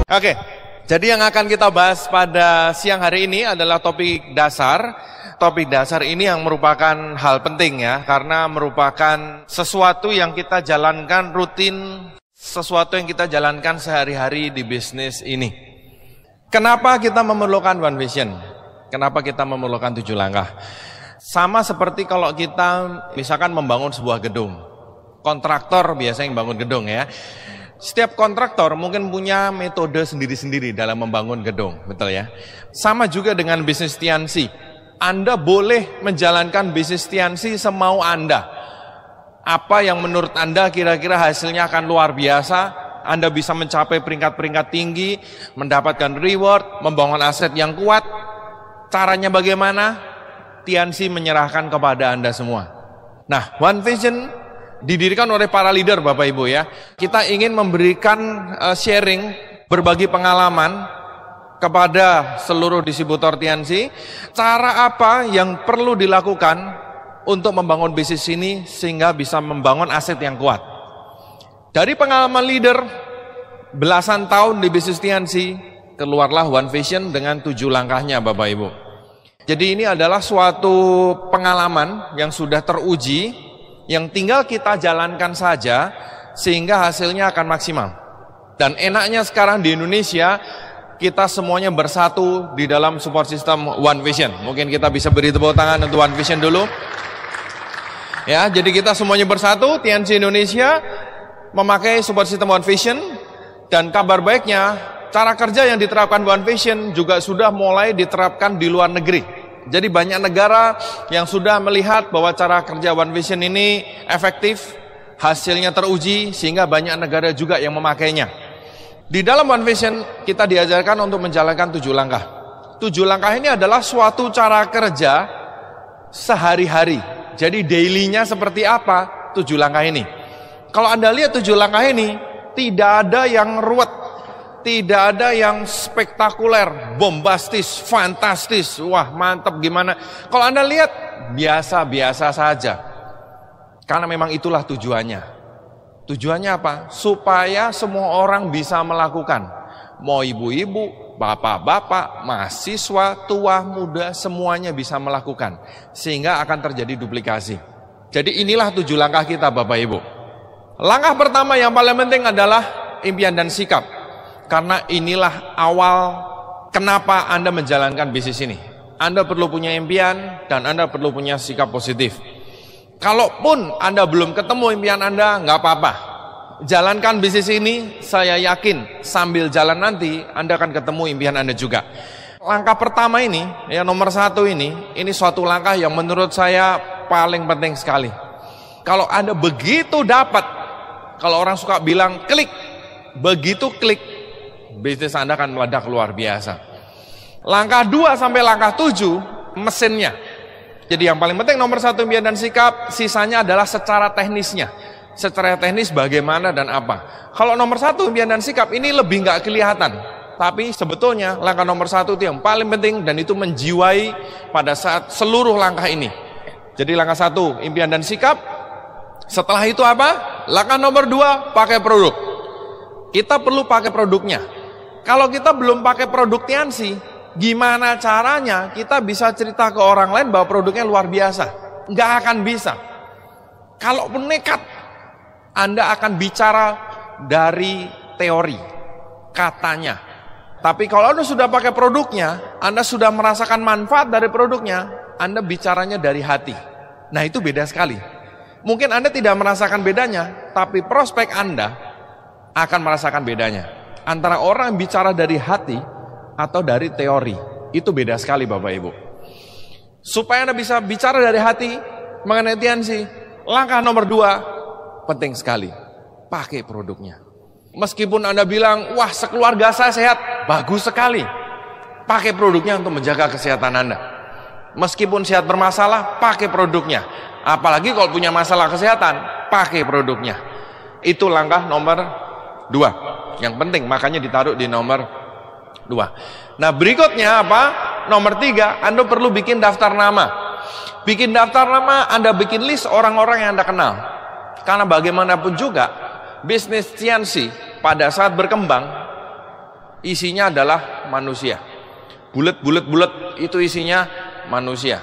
Oke, jadi yang akan kita bahas pada siang hari ini adalah topik dasar. Topik dasar ini yang merupakan hal penting ya, karena merupakan sesuatu yang kita jalankan rutin, sesuatu yang kita jalankan sehari-hari di bisnis ini. Kenapa kita memerlukan One Vision? Kenapa kita memerlukan 7 langkah? Sama seperti kalau kita misalkan membangun sebuah gedung. Kontraktor biasanya yang bangun gedung ya. Setiap kontraktor mungkin punya metode sendiri-sendiri dalam membangun gedung, betul ya? Sama juga dengan bisnis Tiansi. Anda boleh menjalankan bisnis Tiansi semau Anda. Apa yang menurut Anda kira-kira hasilnya akan luar biasa, Anda bisa mencapai peringkat-peringkat tinggi, mendapatkan reward, membangun aset yang kuat. Caranya bagaimana? Tiansi menyerahkan kepada Anda semua. Nah, One Vision didirikan oleh para leader Bapak Ibu ya. Kita ingin memberikan sharing, berbagi pengalaman kepada seluruh distributor Tiansi. Cara apa yang perlu dilakukan untuk membangun bisnis ini sehingga bisa membangun aset yang kuat. Dari pengalaman leader belasan tahun di bisnis Tiansi, keluarlah One Vision dengan 7 langkahnya Bapak Ibu. Jadi ini adalah suatu pengalaman yang sudah teruji, yang tinggal kita jalankan saja sehingga hasilnya akan maksimal. Dan enaknya sekarang di Indonesia kita semuanya bersatu di dalam support system One Vision. Mungkin kita bisa beri tepuk tangan untuk One Vision dulu. Ya, jadi kita semuanya bersatu, Tiansi Indonesia memakai support system One Vision. Dan kabar baiknya, cara kerja yang diterapkan One Vision juga sudah mulai diterapkan di luar negeri. Jadi banyak negara yang sudah melihat bahwa cara kerja One Vision ini efektif, hasilnya teruji, sehingga banyak negara juga yang memakainya. Di dalam One Vision kita diajarkan untuk menjalankan 7 langkah. 7 langkah ini adalah suatu cara kerja sehari-hari. Jadi daily-nya seperti apa 7 langkah ini. Kalau Anda lihat 7 langkah ini, tidak ada yang ruwet. Tidak ada yang spektakuler, bombastis, fantastis, wah mantap gimana. Kalau Anda lihat, biasa-biasa saja. Karena memang itulah tujuannya. Tujuannya apa? Supaya semua orang bisa melakukan. Mau ibu-ibu, bapak-bapak, mahasiswa, tua, muda, semuanya bisa melakukan. Sehingga akan terjadi duplikasi. Jadi inilah 7 langkah kita Bapak Ibu. Langkah pertama yang paling penting adalah impian dan sikap. Karena inilah awal kenapa Anda menjalankan bisnis ini. Anda perlu punya impian dan Anda perlu punya sikap positif. Kalaupun Anda belum ketemu impian Anda, nggak apa-apa. Jalankan bisnis ini, saya yakin sambil jalan nanti Anda akan ketemu impian Anda juga. Langkah pertama ini, yang nomor 1 ini suatu langkah yang menurut saya paling penting sekali. Kalau Anda begitu dapat, kalau orang suka bilang klik, begitu klik, bisnis Anda akan meledak luar biasa. Langkah 2 sampai langkah 7, mesinnya. Jadi yang paling penting nomor 1 impian dan sikap, sisanya adalah secara teknisnya. Secara teknis bagaimana dan apa. Kalau nomor 1 impian dan sikap ini lebih nggak kelihatan. Tapi sebetulnya langkah nomor 1 itu yang paling penting dan itu menjiwai pada saat seluruh langkah ini. Jadi langkah 1 impian dan sikap. Setelah itu apa? Langkah nomor 2 pakai produk. Kita perlu pakai produknya. Kalau kita belum pakai produk Tiansi, gimana caranya kita bisa cerita ke orang lain bahwa produknya luar biasa? Nggak akan bisa. Kalaupun nekat, Anda akan bicara dari teori, katanya. Tapi kalau Anda sudah pakai produknya, Anda sudah merasakan manfaat dari produknya, Anda bicaranya dari hati. Nah itu beda sekali. Mungkin Anda tidak merasakan bedanya, tapi prospek Anda akan merasakan bedanya. Antara orang yang bicara dari hati atau dari teori. Itu beda sekali Bapak Ibu. Supaya Anda bisa bicara dari hati mengenai Tiansi, langkah nomor 2 penting sekali. Pakai produknya. Meskipun Anda bilang, wah sekeluarga saya sehat, bagus sekali. Pakai produknya untuk menjaga kesehatan Anda. Meskipun sehat bermasalah, pakai produknya. Apalagi kalau punya masalah kesehatan, pakai produknya. Itu langkah nomor 2. Yang penting, makanya ditaruh di nomor 2. Nah berikutnya apa? Nomor 3, Anda perlu bikin daftar nama. Bikin daftar nama, Anda bikin list orang-orang yang Anda kenal. Karena bagaimanapun juga, bisnis Tiansi pada saat berkembang, isinya adalah manusia. Bulet itu isinya manusia.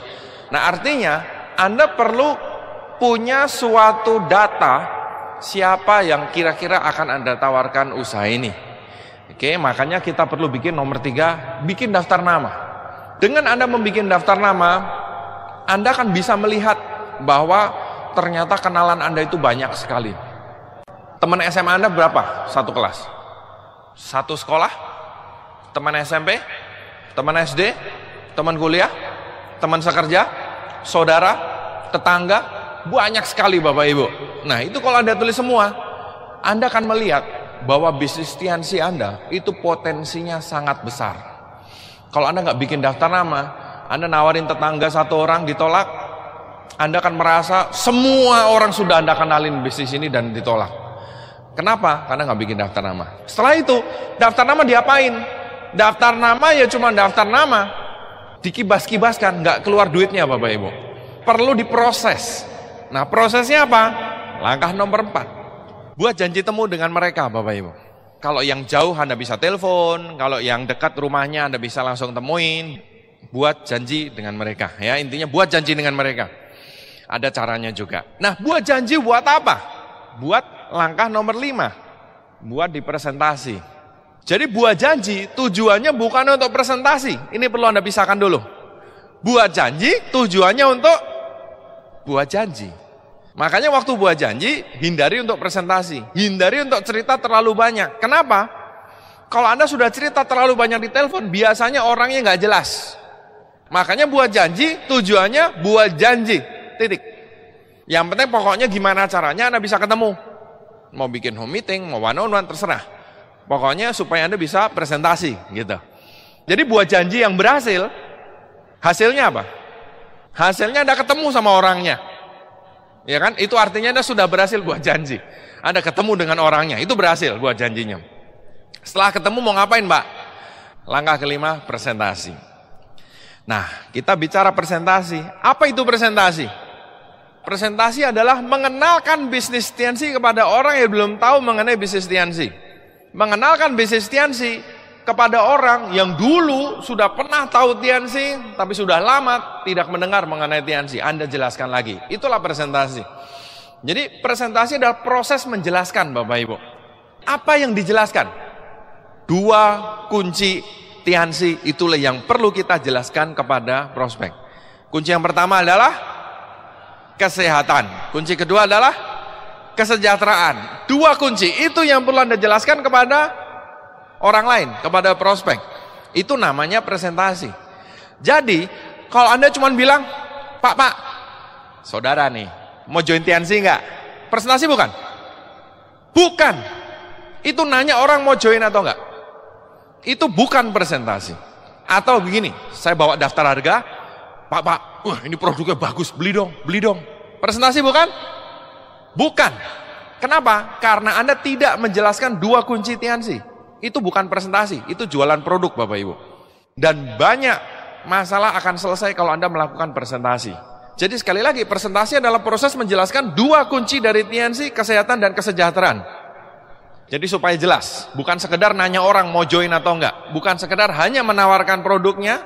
Nah, artinya Anda perlu punya suatu data siapa yang kira-kira akan Anda tawarkan usaha ini. Oke, makanya kita perlu bikin nomor 3, bikin daftar nama. Dengan Anda membuat daftar nama, Anda akan bisa melihat bahwa ternyata kenalan Anda itu banyak sekali. Teman SMA Anda berapa? Satu kelas? Satu sekolah? Teman SMP? Teman SD? Teman kuliah? Teman sekerja? Saudara? Tetangga? Banyak sekali Bapak Ibu. Nah, itu kalau Anda tulis semua, Anda akan melihat bahwa bisnis Tiansi Anda itu potensinya sangat besar. Kalau Anda nggak bikin daftar nama, Anda nawarin tetangga satu orang ditolak, Anda akan merasa semua orang sudah Anda kenalin bisnis ini dan ditolak. Kenapa? Karena nggak bikin daftar nama. Setelah itu, daftar nama diapain? Daftar nama ya cuma daftar nama, dikibas-kibaskan, nggak keluar duitnya Bapak Ibu. Perlu diproses. Nah, prosesnya apa? Langkah nomor 4. Buat janji temu dengan mereka Bapak Ibu. Kalau yang jauh Anda bisa telepon, kalau yang dekat rumahnya Anda bisa langsung temuin. Buat janji dengan mereka. Ya, intinya buat janji dengan mereka. Ada caranya juga. Nah, buat janji buat apa? Buat langkah nomor 5. Buat dipresentasi. Jadi buat janji tujuannya bukan untuk presentasi. Ini perlu Anda pisahkan dulu. Buat janji tujuannya untuk buat janji. Makanya waktu buat janji, hindari untuk presentasi. Hindari untuk cerita terlalu banyak. Kenapa? Kalau Anda sudah cerita terlalu banyak di telepon, biasanya orangnya nggak jelas. Makanya buat janji, tujuannya buat janji. Titik. Yang penting pokoknya gimana caranya Anda bisa ketemu. Mau bikin home meeting, mau one on one, terserah. Pokoknya supaya Anda bisa presentasi gitu. Jadi buat janji yang berhasil, hasilnya apa? Hasilnya Anda ketemu sama orangnya. Ya kan? Itu artinya Anda sudah berhasil buat janji. Anda ketemu dengan orangnya, itu berhasil buat janjinya. Setelah ketemu mau ngapain, Mbak? Langkah kelima, presentasi. Nah, kita bicara presentasi. Apa itu presentasi? Presentasi adalah mengenalkan bisnis Tiansi kepada orang yang belum tahu mengenai bisnis Tiansi. Mengenalkan bisnis Tiansi kepada orang yang dulu sudah pernah tahu Tiansi, tapi sudah lama tidak mendengar mengenai Tiansi. Anda jelaskan lagi. Itulah presentasi. Jadi presentasi adalah proses menjelaskan Bapak Ibu. Apa yang dijelaskan? 2 kunci Tiansi itulah yang perlu kita jelaskan kepada prospek. Kunci yang pertama adalah kesehatan. Kunci kedua adalah kesejahteraan. 2 kunci itu yang perlu Anda jelaskan kepada orang lain, kepada prospek. Itu namanya presentasi. Jadi, kalau Anda cuma bilang, Pak, saudara nih, mau join Tiansi enggak? Presentasi bukan? Bukan. Itu nanya orang mau join atau enggak. Itu bukan presentasi. Atau begini, saya bawa daftar harga, Pak, wah ini produknya bagus, beli dong. Presentasi bukan? Bukan. Kenapa? Karena Anda tidak menjelaskan 2 kunci Tiansi. Itu bukan presentasi, itu jualan produk Bapak Ibu. Dan banyak masalah akan selesai kalau Anda melakukan presentasi. Jadi sekali lagi, presentasi adalah proses menjelaskan 2 kunci dari Tiansi, kesehatan dan kesejahteraan. Jadi supaya jelas, bukan sekedar nanya orang mau join atau enggak. Bukan sekedar hanya menawarkan produknya.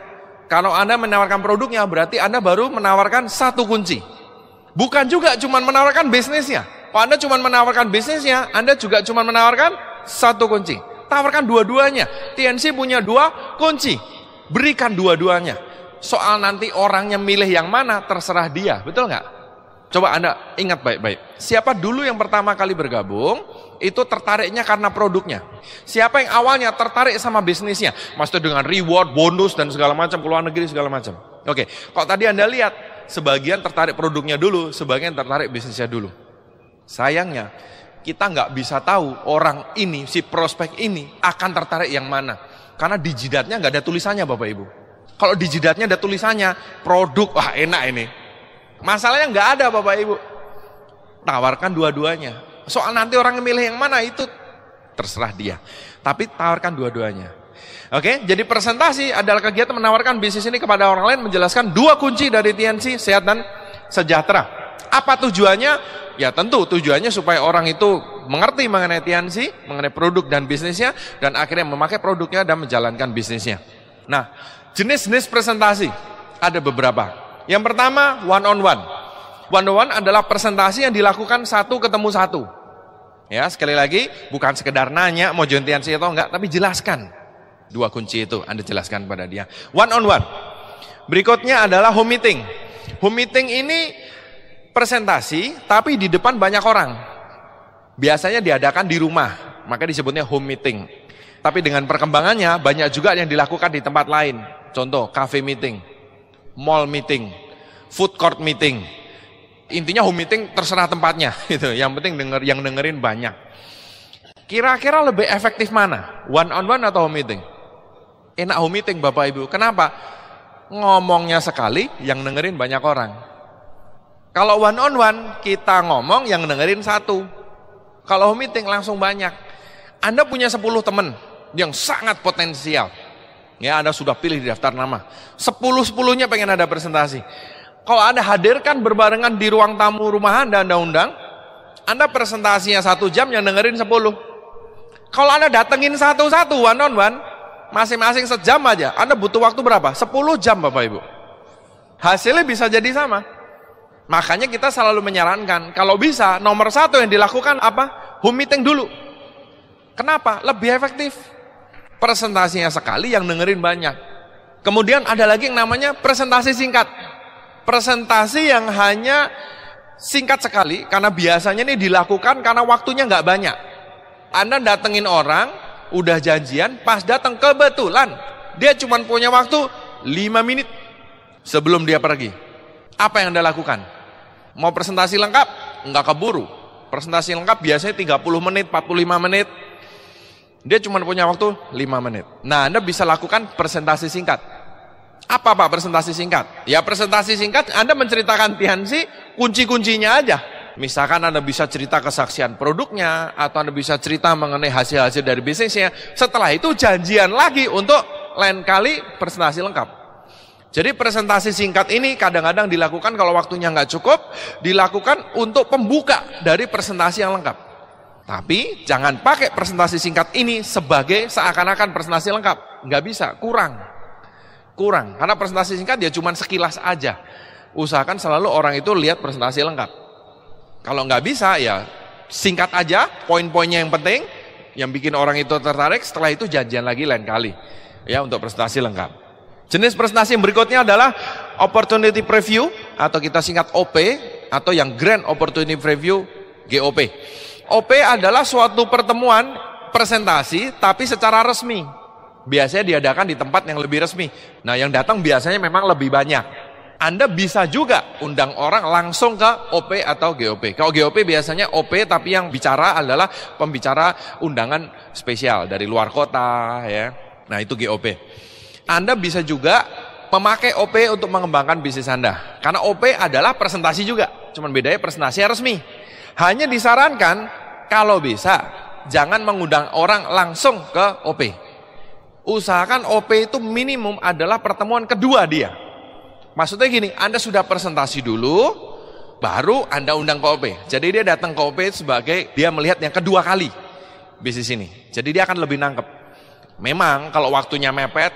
Kalau Anda menawarkan produknya, berarti Anda baru menawarkan 1 kunci. Bukan juga cuma menawarkan bisnisnya. Kalau Anda cuma menawarkan bisnisnya, Anda juga cuma menawarkan 1 kunci. Tawarkan dua-duanya. Tiansi punya 2 kunci. Berikan dua-duanya. Soal nanti orangnya milih yang mana, terserah dia. Betul nggak? Coba Anda ingat baik-baik. Siapa dulu yang pertama kali bergabung, itu tertariknya karena produknya. Siapa yang awalnya tertarik sama bisnisnya, maksudnya dengan reward, bonus, dan segala macam, keluar negeri, segala macam. Oke, kalau tadi Anda lihat, sebagian tertarik produknya dulu, sebagian tertarik bisnisnya dulu. Sayangnya, kita nggak bisa tahu orang ini, si prospek ini akan tertarik yang mana. Karena di jidatnya nggak ada tulisannya Bapak Ibu. Kalau di jidatnya ada tulisannya, produk, wah enak ini. Masalahnya nggak ada Bapak Ibu. Tawarkan dua-duanya. Soal nanti orang yang milih yang mana itu terserah dia. Tapi tawarkan dua-duanya. Oke, jadi presentasi adalah kegiatan menawarkan bisnis ini kepada orang lain, menjelaskan 2 kunci dari Tiansi, sehat dan sejahtera. Apa tujuannya? Ya tentu tujuannya supaya orang itu mengerti mengenai TNC, mengenai produk dan bisnisnya, dan akhirnya memakai produknya dan menjalankan bisnisnya. Nah, jenis-jenis presentasi ada beberapa. Yang pertama, one on one. One on one adalah presentasi yang dilakukan satu ketemu satu. Ya, sekali lagi, bukan sekedar nanya mau join TNC atau enggak, tapi jelaskan. Dua kunci itu Anda jelaskan pada dia. One on one. Berikutnya adalah home meeting. Home meeting ini presentasi, tapi di depan banyak orang. Biasanya diadakan di rumah, maka disebutnya home meeting. Tapi dengan perkembangannya, banyak juga yang dilakukan di tempat lain. Contoh, cafe meeting, mall meeting, food court meeting. Intinya home meeting terserah tempatnya, gitu. Yang penting yang dengerin banyak. Kira-kira lebih efektif mana? One on one atau home meeting? Enak home meeting Bapak Ibu. Kenapa? Ngomongnya sekali, yang dengerin banyak orang. Kalau one on one, kita ngomong, yang dengerin satu. Kalau home meeting langsung banyak. Anda punya 10 teman yang sangat potensial. Ya, Anda sudah pilih di daftar nama. 10-10-nya pengen ada presentasi. Kalau Anda hadirkan berbarengan di ruang tamu rumah Anda undang, Anda presentasinya 1 jam, yang dengerin 10. Kalau Anda datengin satu-satu, one on one, masing-masing sejam aja, Anda butuh waktu berapa? 10 jam Bapak Ibu. Hasilnya bisa jadi sama. Makanya kita selalu menyarankan, kalau bisa, nomor 1 yang dilakukan apa? Home meeting dulu. Kenapa? Lebih efektif. Presentasinya sekali, yang dengerin banyak. Kemudian ada lagi yang namanya presentasi singkat. Presentasi yang hanya singkat sekali, karena biasanya ini dilakukan karena waktunya nggak banyak. Anda datengin orang, udah janjian, pas datang kebetulan dia cuma punya waktu 5 menit sebelum dia pergi. Apa yang Anda lakukan? Mau presentasi lengkap? Nggak keburu. Presentasi lengkap biasanya 30 menit, 45 menit. Dia cuma punya waktu 5 menit. Nah, Anda bisa lakukan presentasi singkat. Apa Pak presentasi singkat? Ya, presentasi singkat Anda menceritakan TNC, kunci-kuncinya aja. Misalkan Anda bisa cerita kesaksian produknya, atau Anda bisa cerita mengenai hasil-hasil dari bisnisnya. Setelah itu janjian lagi untuk lain kali presentasi lengkap. Jadi presentasi singkat ini kadang-kadang dilakukan kalau waktunya nggak cukup, dilakukan untuk pembuka dari presentasi yang lengkap. Tapi jangan pakai presentasi singkat ini sebagai seakan-akan presentasi lengkap. Nggak bisa, kurang. Karena presentasi singkat ya cuma sekilas aja. Usahakan selalu orang itu lihat presentasi lengkap. Kalau nggak bisa ya singkat aja, poin-poinnya yang penting, yang bikin orang itu tertarik. Setelah itu janjian lagi lain kali ya untuk presentasi lengkap. Jenis presentasi yang berikutnya adalah opportunity preview, atau kita singkat OP, atau yang Grand Opportunity Preview, GOP. OP adalah suatu pertemuan presentasi tapi secara resmi. Biasanya diadakan di tempat yang lebih resmi. Nah, yang datang biasanya memang lebih banyak. Anda bisa juga undang orang langsung ke OP atau GOP. Kalau GOP biasanya OP, tapi yang bicara adalah pembicara undangan spesial dari luar kota ya. Nah, itu GOP. Anda bisa juga memakai OP untuk mengembangkan bisnis Anda. Karena OP adalah presentasi juga, cuman bedanya presentasi resmi. Hanya disarankan kalau bisa jangan mengundang orang langsung ke OP. Usahakan OP itu minimum adalah pertemuan kedua dia. Maksudnya gini, Anda sudah presentasi dulu, baru Anda undang ke OP. Jadi dia datang ke OP sebagai dia melihat yang kedua kali bisnis ini. Jadi dia akan lebih nangkep. Memang kalau waktunya mepet,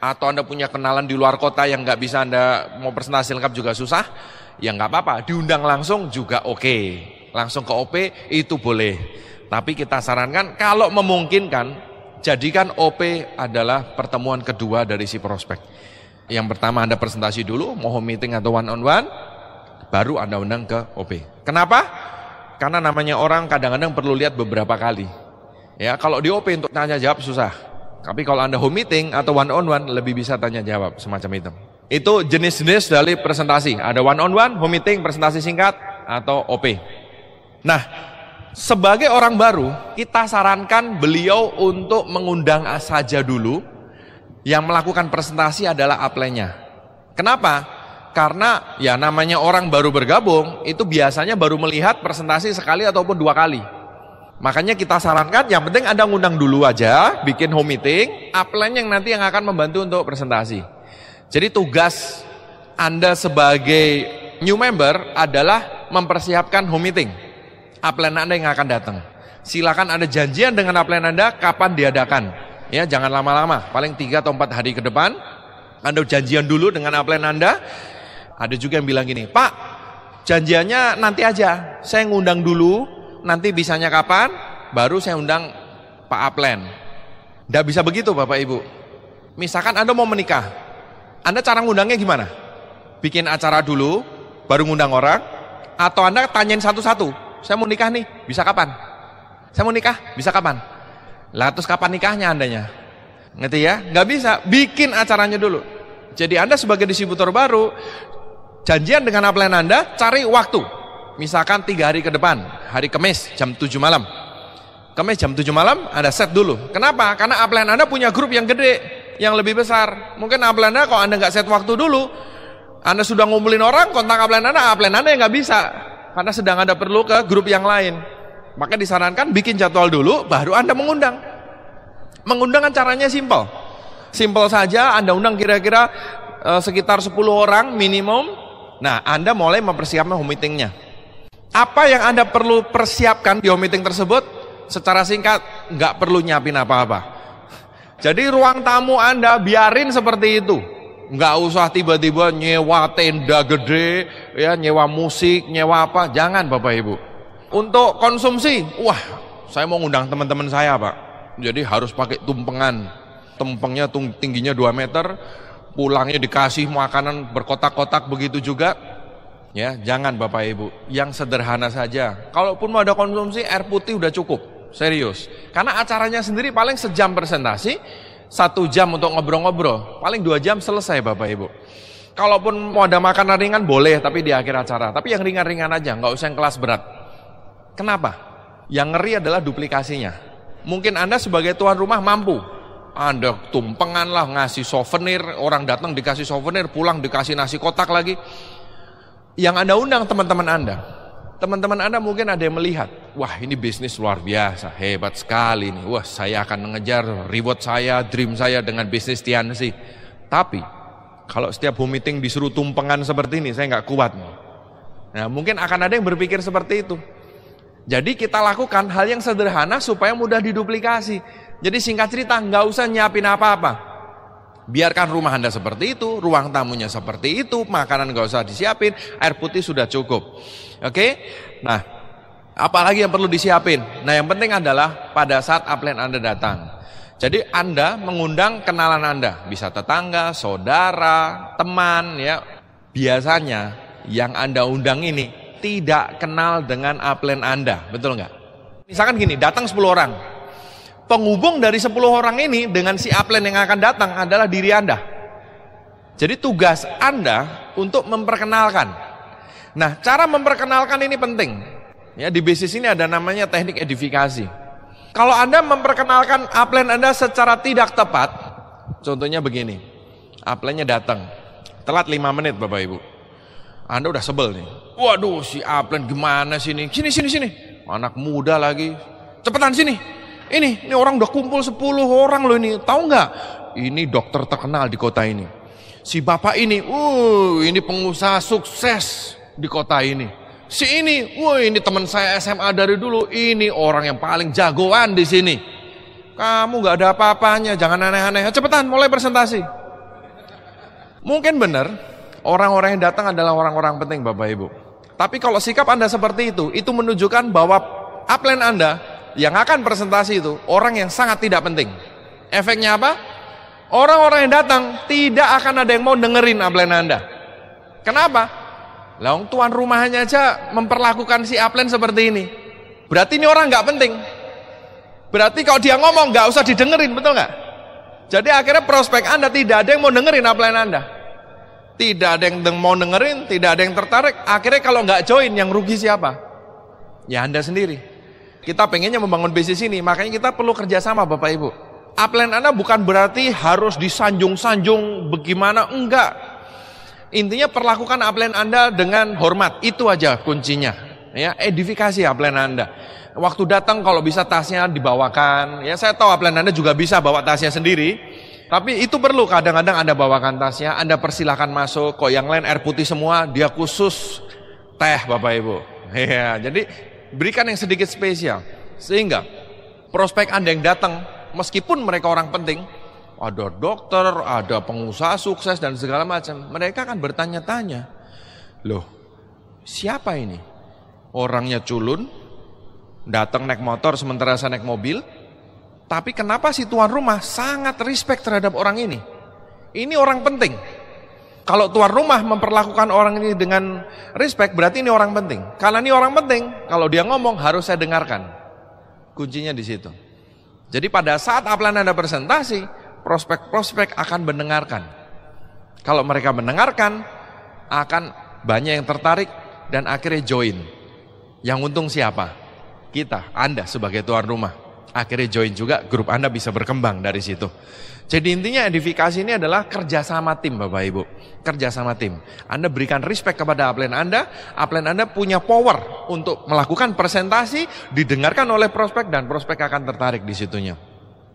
atau Anda punya kenalan di luar kota yang nggak bisa Anda mau presentasi lengkap juga susah, ya nggak apa-apa, diundang langsung juga oke. Langsung ke OP itu boleh. Tapi kita sarankan kalau memungkinkan, jadikan OP adalah pertemuan kedua dari si prospek. Yang pertama Anda presentasi dulu, mau home meeting atau one on one, baru Anda undang ke OP. Kenapa? Karena namanya orang kadang-kadang perlu lihat beberapa kali. Ya, kalau di OP untuk tanya jawab susah. Tapi kalau Anda home meeting atau one on one lebih bisa tanya jawab semacam itu. Itu jenis-jenis dari presentasi. Ada one on one, home meeting, presentasi singkat, atau OP. Nah, sebagai orang baru, kita sarankan beliau untuk mengundang saja dulu. Yang melakukan presentasi adalah upline-nya. Kenapa? Karena ya namanya orang baru bergabung, itu biasanya baru melihat presentasi sekali ataupun 2 kali. Makanya kita sarankan yang penting Anda ngundang dulu aja, bikin home meeting, upline yang nanti yang akan membantu untuk presentasi. Jadi tugas Anda sebagai new member adalah mempersiapkan home meeting. Upline Anda yang akan datang. Silakan ada janjian dengan upline Anda kapan diadakan. Ya, jangan lama-lama, paling 3 atau 4 hari ke depan. Anda janjian dulu dengan upline Anda. Ada juga yang bilang gini, Pak, janjiannya nanti aja. Saya ngundang dulu, nanti bisanya kapan, baru saya undang Pak upline. Nggak bisa begitu Bapak Ibu. Misalkan Anda mau menikah, Anda cara ngundangnya gimana? Bikin acara dulu, baru ngundang orang, atau Anda tanyain satu-satu, saya mau nikah nih, bisa kapan? Saya mau nikah, bisa kapan? Lah terus kapan nikahnya Andanya? Ngerti ya? Nggak bisa, bikin acaranya dulu. Jadi Anda sebagai distributor baru, janjian dengan upline Anda, cari waktu. Misalkan 3 hari ke depan, hari Kamis jam 7 malam. Kamis jam 7 malam, Anda set dulu. Kenapa? Karena upline Anda punya grup yang gede, yang lebih besar. Mungkin upline Anda kalau Anda nggak set waktu dulu, Anda sudah ngumpulin orang, kontak upline Anda yang nggak bisa. Karena sedang Anda perlu ke grup yang lain. Maka disarankan bikin jadwal dulu, baru Anda mengundang. Mengundang kan caranya simpel. Simpel saja, Anda undang kira-kira sekitar 10 orang minimum. Nah, Anda mulai mempersiapkan home meetingnya. Apa yang Anda perlu persiapkan di home meeting tersebut? Secara singkat, nggak perlu nyiapin apa-apa. Jadi ruang tamu Anda biarin seperti itu. Nggak usah tiba-tiba nyewa tenda gede, ya nyewa musik, nyewa apa. Jangan Bapak Ibu. Untuk konsumsi, wah saya mau ngundang teman-teman saya Pak. Jadi harus pakai tumpengan. Tumpengnya tingginya 2 meter, pulangnya dikasih makanan berkotak-kotak begitu juga. Ya, jangan Bapak Ibu. Yang sederhana saja. Kalaupun mau ada konsumsi, air putih udah cukup. Serius. Karena acaranya sendiri paling sejam presentasi, 1 jam untuk ngobrol-ngobrol, paling 2 jam selesai Bapak Ibu. Kalaupun mau ada makanan ringan boleh, tapi di akhir acara. Tapi yang ringan-ringan aja, nggak usah yang kelas berat. Kenapa? Yang ngeri adalah duplikasinya. Mungkin Anda sebagai tuan rumah mampu, Anda tumpengan lah, ngasih souvenir, orang datang dikasih souvenir, pulang dikasih nasi kotak lagi. Yang Anda undang teman-teman Anda. Teman-teman Anda mungkin ada yang melihat, wah ini bisnis luar biasa, hebat sekali nih. Wah saya akan mengejar reward saya, dream saya dengan bisnis TNC. Tapi kalau setiap home meeting disuruh tumpengan seperti ini, saya nggak kuat. Nah mungkin akan ada yang berpikir seperti itu. Jadi kita lakukan hal yang sederhana supaya mudah diduplikasi. Jadi singkat cerita, nggak usah nyiapin apa-apa. Biarkan rumah Anda seperti itu, ruang tamunya seperti itu, makanan nggak usah disiapin, air putih sudah cukup. Oke? Nah, apalagi yang perlu disiapin? Nah, yang penting adalah pada saat upline Anda datang. Jadi Anda mengundang kenalan Anda, bisa tetangga, saudara, teman, ya. Biasanya yang Anda undang ini tidak kenal dengan upline Anda, betul nggak? Misalkan gini, datang 10 orang. Penghubung dari 10 orang ini dengan si upline yang akan datang adalah diri Anda. Jadi tugas Anda untuk memperkenalkan. Nah, cara memperkenalkan ini penting. Ya, di bisnis ini ada namanya teknik edifikasi. Kalau Anda memperkenalkan upline Anda secara tidak tepat, contohnya begini. Upline-nya datang, telat 5 menit Bapak Ibu. Anda udah sebel nih. Waduh, si upline gimana sih ini? Sini. Anak muda lagi. Cepetan sini. Ini orang udah kumpul 10 orang loh ini. Tahu nggak? Ini dokter terkenal di kota ini. Si bapak ini, ini pengusaha sukses di kota ini. Si ini, ini teman saya SMA dari dulu. Ini orang yang paling jagoan di sini. Kamu nggak ada apa-apanya, jangan aneh-aneh. Cepetan, mulai presentasi. Mungkin benar, orang-orang yang datang adalah orang-orang penting Bapak Ibu. Tapi kalau sikap Anda seperti itu menunjukkan bahwa upline Anda yang akan presentasi itu orang yang sangat tidak penting. Efeknya apa? Orang-orang yang datang tidak akan ada yang mau dengerin upline Anda. Kenapa? Lah tuan rumahnya aja memperlakukan si upline seperti ini. Berarti ini orang nggak penting. Berarti kalau dia ngomong nggak usah didengerin, betul nggak? Jadi akhirnya prospek Anda tidak ada yang mau dengerin upline Anda. Tidak ada yang mau dengerin, tidak ada yang tertarik. Akhirnya kalau nggak join, yang rugi siapa? Ya Anda sendiri. Kita pengennya membangun bisnis ini, makanya kita perlu kerjasama Bapak Ibu. Upline Anda bukan berarti harus disanjung-sanjung bagaimana, enggak. Intinya perlakukan upline Anda dengan hormat, itu aja kuncinya. Ya, edifikasi upline Anda. Waktu datang kalau bisa tasnya dibawakan. Ya, saya tahu upline Anda juga bisa bawa tasnya sendiri. Tapi itu perlu kadang-kadang Anda bawakan tasnya, Anda persilahkan masuk. Kok yang lain air putih semua, dia khusus teh Bapak Ibu. Ya, jadi berikan yang sedikit spesial. Sehingga prospek Anda yang datang, meskipun mereka orang penting, ada dokter, ada pengusaha sukses dan segala macam, mereka akan bertanya-tanya, loh siapa ini? Orangnya culun, datang naik motor sementara saya naik mobil, tapi kenapa si tuan rumah sangat respect terhadap orang ini? Ini orang penting. Kalau tuan rumah memperlakukan orang ini dengan respect, berarti ini orang penting. Karena ini orang penting, kalau dia ngomong harus saya dengarkan. Kuncinya di situ. Jadi pada saat upline Anda presentasi, prospek-prospek akan mendengarkan. Kalau mereka mendengarkan, akan banyak yang tertarik dan akhirnya join. Yang untung siapa? Kita, Anda sebagai tuan rumah. Akhirnya join juga, grup Anda bisa berkembang dari situ. Jadi intinya edifikasi ini adalah kerjasama tim Bapak Ibu. Kerjasama tim. Anda berikan respect kepada upline Anda punya power untuk melakukan presentasi, didengarkan oleh prospek dan prospek akan tertarik di situnya.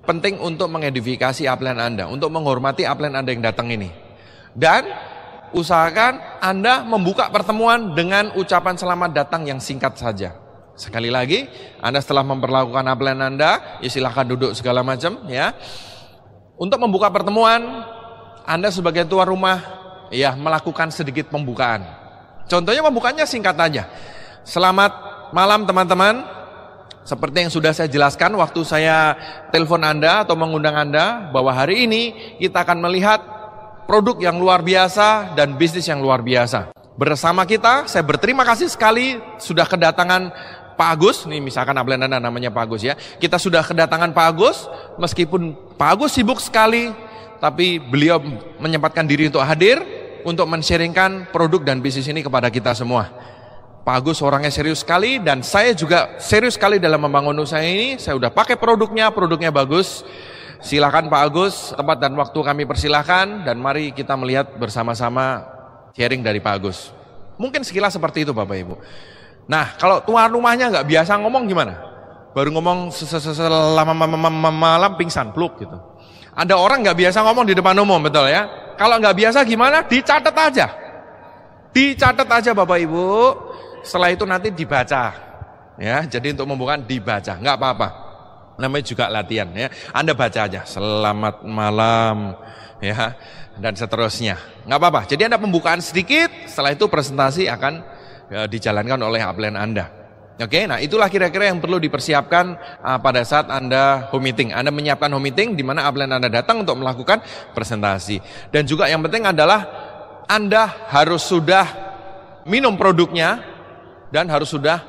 Penting untuk mengedifikasi upline Anda, untuk menghormati upline Anda yang datang ini. Dan usahakan Anda membuka pertemuan dengan ucapan selamat datang yang singkat saja. Sekali lagi, Anda setelah memperlakukan upline Anda, ya silahkan duduk segala macam ya. Untuk membuka pertemuan, Anda sebagai tuan rumah ya melakukan sedikit pembukaan. Contohnya pembukaannya singkat aja. Selamat malam teman-teman. Seperti yang sudah saya jelaskan waktu saya telepon Anda atau mengundang Anda bahwa hari ini kita akan melihat produk yang luar biasa dan bisnis yang luar biasa. Bersama kita, saya berterima kasih sekali sudah kedatangan Pak Agus, nih misalkan upline Anda namanya Pak Agus ya. Kita sudah kedatangan Pak Agus, meskipun Pak Agus sibuk sekali, tapi beliau menyempatkan diri untuk hadir, untuk men-sharingkan produk dan bisnis ini kepada kita semua. Pak Agus orangnya serius sekali, dan saya juga serius sekali dalam membangun usaha ini. Saya udah pakai produknya bagus. Silakan Pak Agus, tempat dan waktu kami persilahkan, dan mari kita melihat bersama-sama sharing dari Pak Agus. Mungkin sekilas seperti itu Bapak Ibu. Nah, kalau tuan rumahnya nggak biasa ngomong gimana? Baru ngomong selama malam pingsan, pluk gitu. Ada orang nggak biasa ngomong di depan umum, betul ya? Kalau nggak biasa gimana? Dicatat aja. Dicatat aja Bapak Ibu. Setelah itu nanti dibaca. Ya, jadi untuk membuka dibaca, nggak apa-apa. Namanya juga latihan ya. Anda baca aja. Selamat malam, ya, dan seterusnya. Nggak apa-apa. Jadi Anda pembukaan sedikit. Setelah itu presentasi akan dijalankan oleh upline Anda. Oke, nah itulah kira-kira yang perlu dipersiapkan pada saat Anda home meeting. Anda menyiapkan home meeting di mana upline Anda datang untuk melakukan presentasi. Dan juga yang penting adalah Anda harus sudah minum produknya dan harus sudah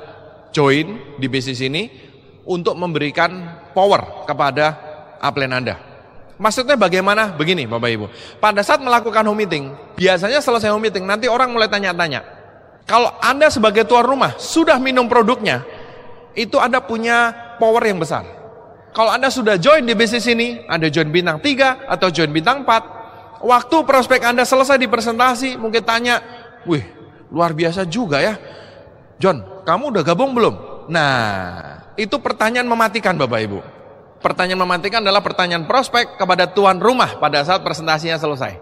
join di bisnis ini untuk memberikan power kepada upline Anda. Maksudnya bagaimana? Begini Bapak Ibu. Pada saat melakukan home meeting, biasanya selesai home meeting nanti orang mulai tanya-tanya. Kalau Anda sebagai tuan rumah sudah minum produknya, itu Anda punya power yang besar. Kalau Anda sudah join di bisnis ini, Anda join bintang 3 atau join bintang 4, waktu prospek Anda selesai di presentasi, mungkin tanya, wih luar biasa juga ya, John, kamu udah gabung belum? Nah, itu pertanyaan mematikan Bapak Ibu. Pertanyaan mematikan adalah pertanyaan prospek kepada tuan rumah pada saat presentasinya selesai.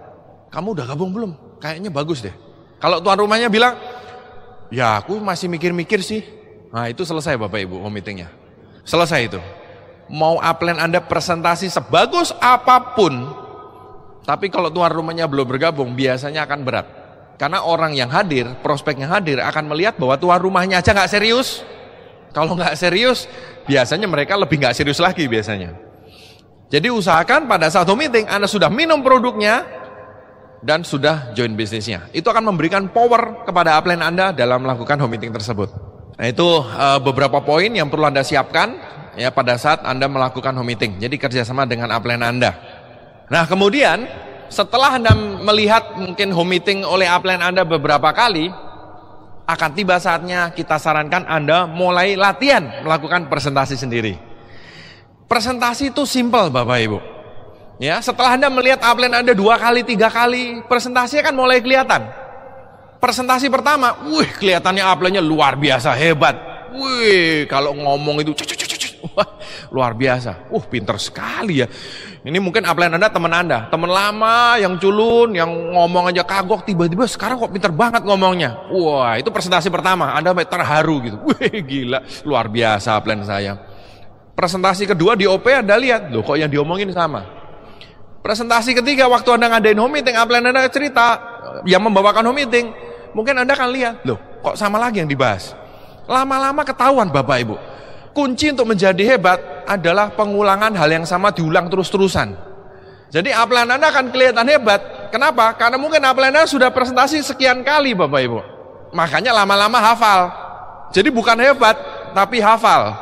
Kamu udah gabung belum? Kayaknya bagus deh. Kalau tuan rumahnya bilang, ya aku masih mikir-mikir sih. Nah itu selesai Bapak Ibu home meetingnya. Selesai itu. Mau upline Anda presentasi sebagus apapun, tapi kalau tuan rumahnya belum bergabung biasanya akan berat. Karena orang yang hadir, prospek yang hadir akan melihat bahwa tuan rumahnya aja nggak serius. Kalau nggak serius, biasanya mereka lebih nggak serius lagi biasanya. Jadi usahakan pada saat home meeting Anda sudah minum produknya dan sudah join bisnisnya. Itu akan memberikan power kepada upline Anda dalam melakukan home meeting tersebut. Nah itu beberapa poin yang perlu Anda siapkan ya pada saat Anda melakukan home meeting. Jadi kerjasama dengan upline Anda. Nah kemudian setelah Anda melihat mungkin home meeting oleh upline Anda beberapa kali, akan tiba saatnya kita sarankan Anda mulai latihan melakukan presentasi sendiri. Presentasi itu simple Bapak Ibu. Ya, setelah Anda melihat upline Anda 2 kali, 3 kali, presentasinya kan mulai kelihatan. Presentasi pertama, wih kelihatannya upline-nya luar biasa hebat. Wih, kalau ngomong itu wah, luar biasa. Pinter sekali ya. Ini mungkin upline Anda teman lama yang culun, yang ngomong aja kagok, tiba-tiba sekarang kok pinter banget ngomongnya. Wah, itu presentasi pertama, Anda terharu gitu. Wih, gila, luar biasa upline saya. Presentasi kedua di OP Anda lihat, loh kok yang diomongin sama. Presentasi ketiga waktu Anda ngadain home meeting, upline Anda cerita yang membawakan home meeting, mungkin Anda akan lihat, loh kok sama lagi yang dibahas. Lama-lama ketahuan Bapak Ibu. Kunci untuk menjadi hebat adalah pengulangan hal yang sama diulang terus-terusan. Jadi upline Anda akan kelihatan hebat. Kenapa? Karena mungkin upline Anda sudah presentasi sekian kali Bapak Ibu. Makanya lama-lama hafal. Jadi bukan hebat, tapi hafal.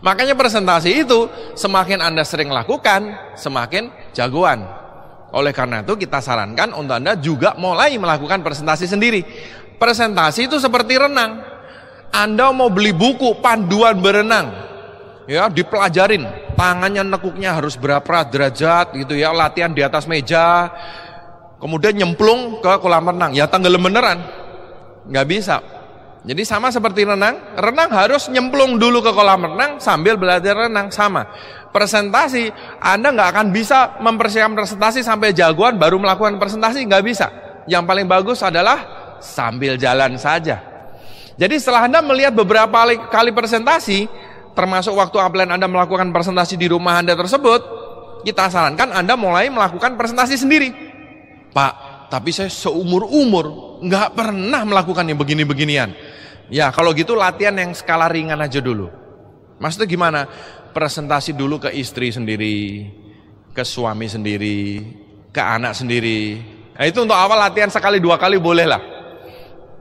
Makanya presentasi itu semakin Anda sering lakukan, semakin jagoan. Oleh karena itu kita sarankan untuk Anda juga mulai melakukan presentasi sendiri. Presentasi itu seperti renang. Anda mau beli buku panduan berenang, ya dipelajarin, tangannya nekuknya harus berapa derajat gitu ya, latihan di atas meja, kemudian nyemplung ke kolam renang, ya tenggelam beneran, nggak bisa. Jadi sama seperti renang harus nyemplung dulu ke kolam renang sambil belajar renang, sama. Presentasi, Anda nggak akan bisa mempersiapkan presentasi sampai jagoan baru melakukan presentasi, nggak bisa. Yang paling bagus adalah sambil jalan saja. Jadi setelah Anda melihat beberapa kali presentasi, termasuk waktu upline Anda melakukan presentasi di rumah Anda tersebut, kita sarankan Anda mulai melakukan presentasi sendiri. Pak, tapi saya seumur-umur nggak pernah melakukan yang begini-beginian. Ya kalau gitu latihan yang skala ringan aja dulu. Maksudnya gimana? Presentasi dulu ke istri sendiri, ke suami sendiri, ke anak sendiri. Nah itu untuk awal latihan sekali 2 kali boleh lah.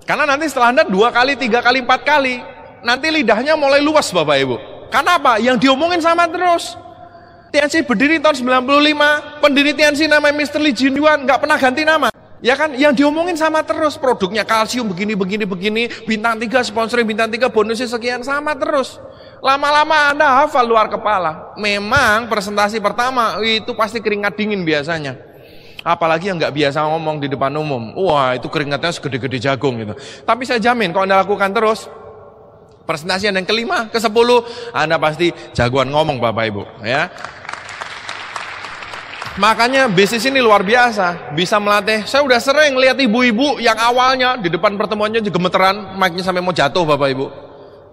Karena nanti setelah Anda 2 kali, 3 kali, 4 kali, nanti lidahnya mulai luas Bapak Ibu. Karena apa? Yang diomongin sama terus. TNC berdiri tahun 95, pendiri TNC namanya Mr. Lee Jin Yuan, nggak pernah ganti nama. Ya kan? Yang diomongin sama terus. Produknya kalsium begini, bintang 3, sponsoring bintang 3, bonusnya sekian, sama terus. Lama-lama Anda hafal luar kepala. Memang presentasi pertama itu pasti keringat dingin biasanya. Apalagi yang nggak biasa ngomong di depan umum. Wah itu keringatnya segede-gede jagung gitu. Tapi saya jamin kalau Anda lakukan terus, presentasi yang ke-5, ke-10, Anda pasti jagoan ngomong Bapak Ibu ya. Makanya bisnis ini luar biasa, bisa melatih. Saya udah sering lihat ibu-ibu yang awalnya di depan pertemuannya gemeteran, mic-nya sampai mau jatuh Bapak Ibu.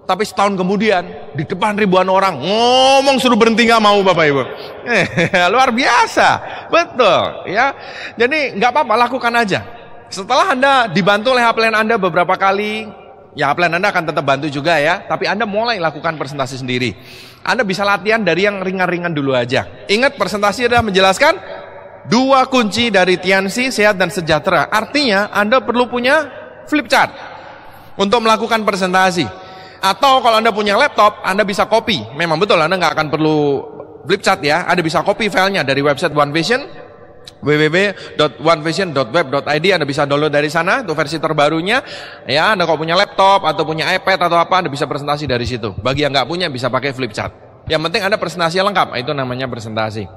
Tapi setahun kemudian di depan ribuan orang ngomong suruh berhenti nggak mau Bapak Ibu. Luar biasa, betul ya. Jadi nggak apa-apa, lakukan aja. Setelah Anda dibantu oleh upline Anda beberapa kali, ya upline Anda akan tetap bantu juga ya. Tapi Anda mulai lakukan presentasi sendiri. Anda bisa latihan dari yang ringan-ringan dulu aja. Ingat presentasi adalah menjelaskan 2 kunci dari TNC, sehat dan sejahtera. Artinya Anda perlu punya flip chart untuk melakukan presentasi. Atau kalau Anda punya laptop, Anda bisa copy. Memang betul, Anda nggak akan perlu flip chart ya. Anda bisa copy filenya dari website One Vision, www.onevision.web.id. Anda bisa download dari sana, itu versi terbarunya. Ya, Anda kalau punya laptop atau punya iPad atau apa, Anda bisa presentasi dari situ. Bagi yang nggak punya, bisa pakai flip chart. Yang penting Anda presentasi lengkap, itu namanya presentasi.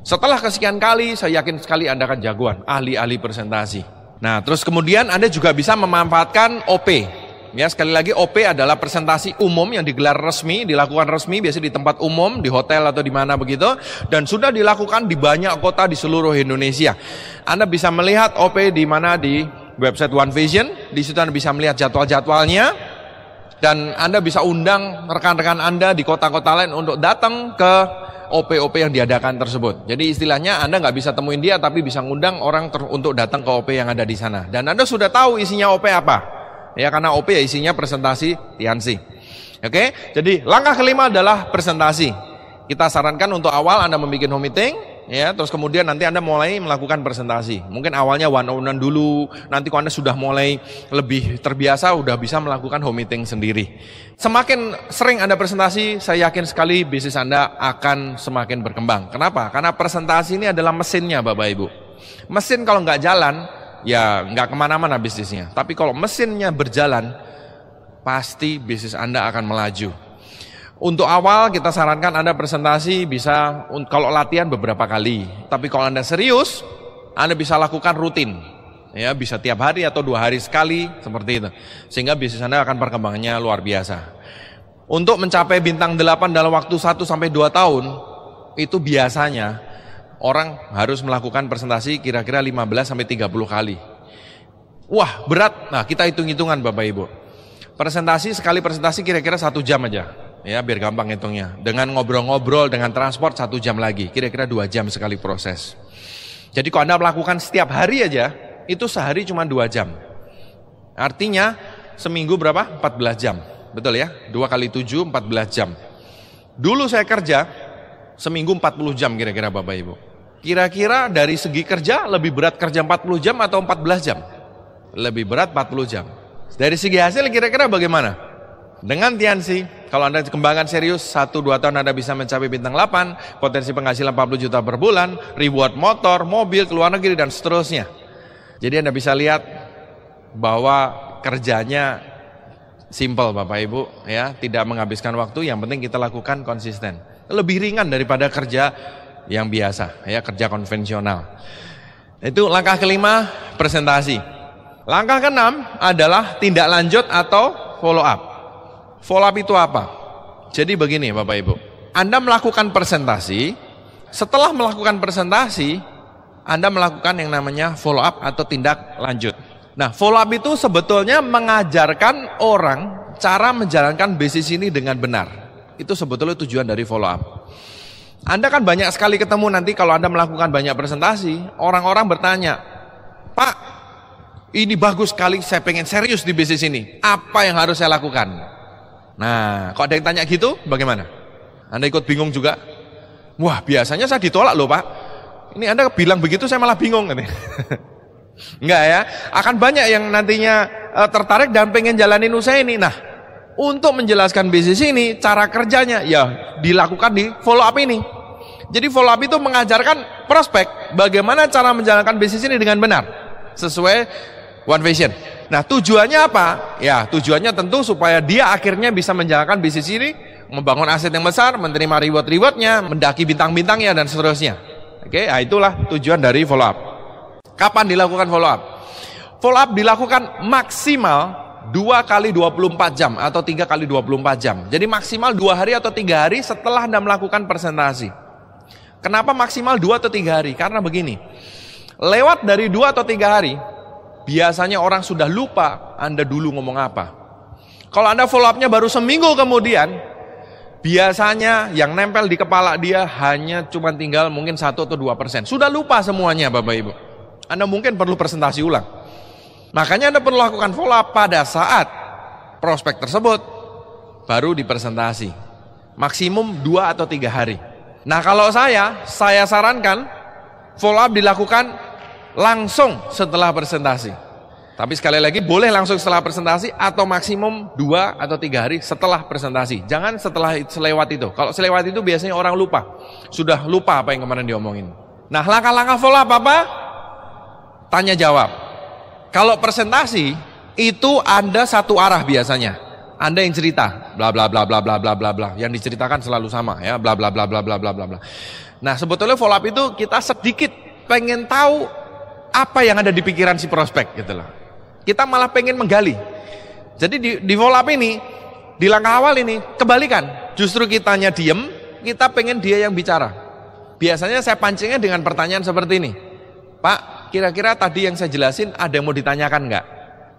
Setelah kesekian kali, saya yakin sekali Anda akan jagoan, ahli-ahli presentasi. Nah, terus kemudian Anda juga bisa memanfaatkan OP. Ya, sekali lagi OP adalah presentasi umum yang digelar resmi, dilakukan resmi, biasanya di tempat umum, di hotel atau di mana begitu, dan sudah dilakukan di banyak kota di seluruh Indonesia. Anda bisa melihat OP di mana di website One Vision, di situ Anda bisa melihat jadwal-jadwalnya, dan Anda bisa undang rekan-rekan Anda di kota-kota lain untuk datang ke OP-OP yang diadakan tersebut. Jadi istilahnya Anda nggak bisa temuin dia, tapi bisa ngundang orang untuk datang ke OP yang ada di sana. Dan Anda sudah tahu isinya OP apa. Ya karena OP ya isinya presentasi TNC. Oke, jadi langkah kelima adalah presentasi. Kita sarankan untuk awal Anda membuat home meeting, ya, terus kemudian nanti Anda mulai melakukan presentasi. Mungkin awalnya one-on-one dulu, nanti kalau Anda sudah mulai lebih terbiasa, udah bisa melakukan home meeting sendiri. Semakin sering Anda presentasi, saya yakin sekali bisnis Anda akan semakin berkembang. Kenapa? Karena presentasi ini adalah mesinnya Bapak Ibu. Mesin kalau nggak jalan, ya nggak kemana-mana bisnisnya. Tapi kalau mesinnya berjalan, pasti bisnis Anda akan melaju. Untuk awal kita sarankan Anda presentasi bisa, kalau latihan beberapa kali. Tapi kalau Anda serius, Anda bisa lakukan rutin. Ya, bisa tiap hari atau 2 hari sekali, seperti itu. Sehingga bisnis Anda akan perkembangannya luar biasa. Untuk mencapai bintang 8 dalam waktu 1-2 tahun, itu biasanya orang harus melakukan presentasi kira-kira 15-30 kali. Wah, berat. Nah, kita hitung-hitungan Bapak Ibu. Sekali presentasi kira-kira 1 jam aja. Ya, biar gampang hitungnya. Dengan ngobrol-ngobrol, dengan transport 1 jam lagi. Kira-kira 2 jam sekali proses. Jadi kalau Anda melakukan setiap hari aja, itu sehari cuma 2 jam. Artinya seminggu berapa? 14 jam. Betul ya? 2 kali 7, 14 jam. Dulu saya kerja, seminggu 40 jam kira-kira Bapak Ibu. Kira-kira dari segi kerja, lebih berat kerja 40 jam atau 14 jam? Lebih berat 40 jam. Dari segi hasil kira-kira bagaimana? Dengan Tiansi, kalau Anda kembangkan serius, 1-2 tahun Anda bisa mencapai bintang 8, potensi penghasilan 40 juta per bulan, reward motor, mobil, keluar negeri, dan seterusnya. Jadi Anda bisa lihat bahwa kerjanya simple Bapak Ibu, ya, tidak menghabiskan waktu, yang penting kita lakukan konsisten. Lebih ringan daripada kerja yang biasa, ya, kerja konvensional. Itu langkah kelima, presentasi. Langkah keenam adalah tindak lanjut atau follow up. Follow up itu apa? Jadi begini Bapak Ibu, Anda melakukan presentasi, setelah melakukan presentasi, Anda melakukan yang namanya follow up atau tindak lanjut. Nah, follow up itu sebetulnya mengajarkan orang cara menjalankan bisnis ini dengan benar. Itu sebetulnya tujuan dari follow up. Anda kan banyak sekali ketemu nanti kalau Anda melakukan banyak presentasi, orang-orang bertanya, Pak, ini bagus sekali, saya pengen serius di bisnis ini. Apa yang harus saya lakukan? Nah, kalau ada yang tanya gitu, bagaimana? Anda ikut bingung juga? Wah, biasanya saya ditolak loh Pak. Ini Anda bilang begitu, saya malah bingung. Enggak ya, akan banyak yang nantinya tertarik dan pengen jalanin usaha ini. Nah, untuk menjelaskan bisnis ini, cara kerjanya ya dilakukan di follow up ini. Jadi follow up itu mengajarkan prospek bagaimana cara menjalankan bisnis ini dengan benar, sesuai One Vision. Nah, tujuannya apa? Ya, tujuannya tentu supaya dia akhirnya bisa menjalankan bisnis ini, membangun aset yang besar, menerima reward-rewardnya, mendaki bintang-bintangnya, dan seterusnya. Oke, nah itulah tujuan dari follow up. Kapan dilakukan follow up? Follow up dilakukan maksimal 2 kali 24 jam atau 3 kali 24 jam. Jadi maksimal 2 hari atau 3 hari setelah Anda melakukan presentasi. Kenapa maksimal 2 atau 3 hari? Karena begini, lewat dari 2 atau 3 hari, biasanya orang sudah lupa Anda dulu ngomong apa. Kalau Anda follow up-nya baru seminggu kemudian, biasanya yang nempel di kepala dia hanya cuma tinggal mungkin 1 atau 2%. Sudah lupa semuanya Bapak Ibu. Anda mungkin perlu presentasi ulang. Makanya Anda perlu lakukan follow up pada saat prospek tersebut baru dipresentasi. Maksimum 2 atau 3 hari. Nah, kalau saya sarankan follow up dilakukan langsung setelah presentasi. Tapi sekali lagi boleh langsung setelah presentasi atau maksimum 2 atau 3 hari setelah presentasi. Jangan setelah selewat itu. Kalau selewat itu biasanya orang lupa. Sudah lupa apa yang kemarin diomongin. Nah, langkah-langkah follow up apa? Tanya jawab. Kalau presentasi itu Anda satu arah biasanya. Anda yang cerita, bla bla bla bla bla bla bla bla. Yang diceritakan selalu sama ya, bla bla bla bla bla bla bla bla. Nah, sebetulnya follow up itu kita sedikit pengen tahu apa yang ada di pikiran si prospek gitu loh. Kita malah pengen menggali. Jadi di follow up ini, di langkah awal ini kebalikan. Justru kitanya diem, kita pengen dia yang bicara. Biasanya saya pancingnya dengan pertanyaan seperti ini. Pak, kira-kira tadi yang saya jelasin ada yang mau ditanyakan nggak?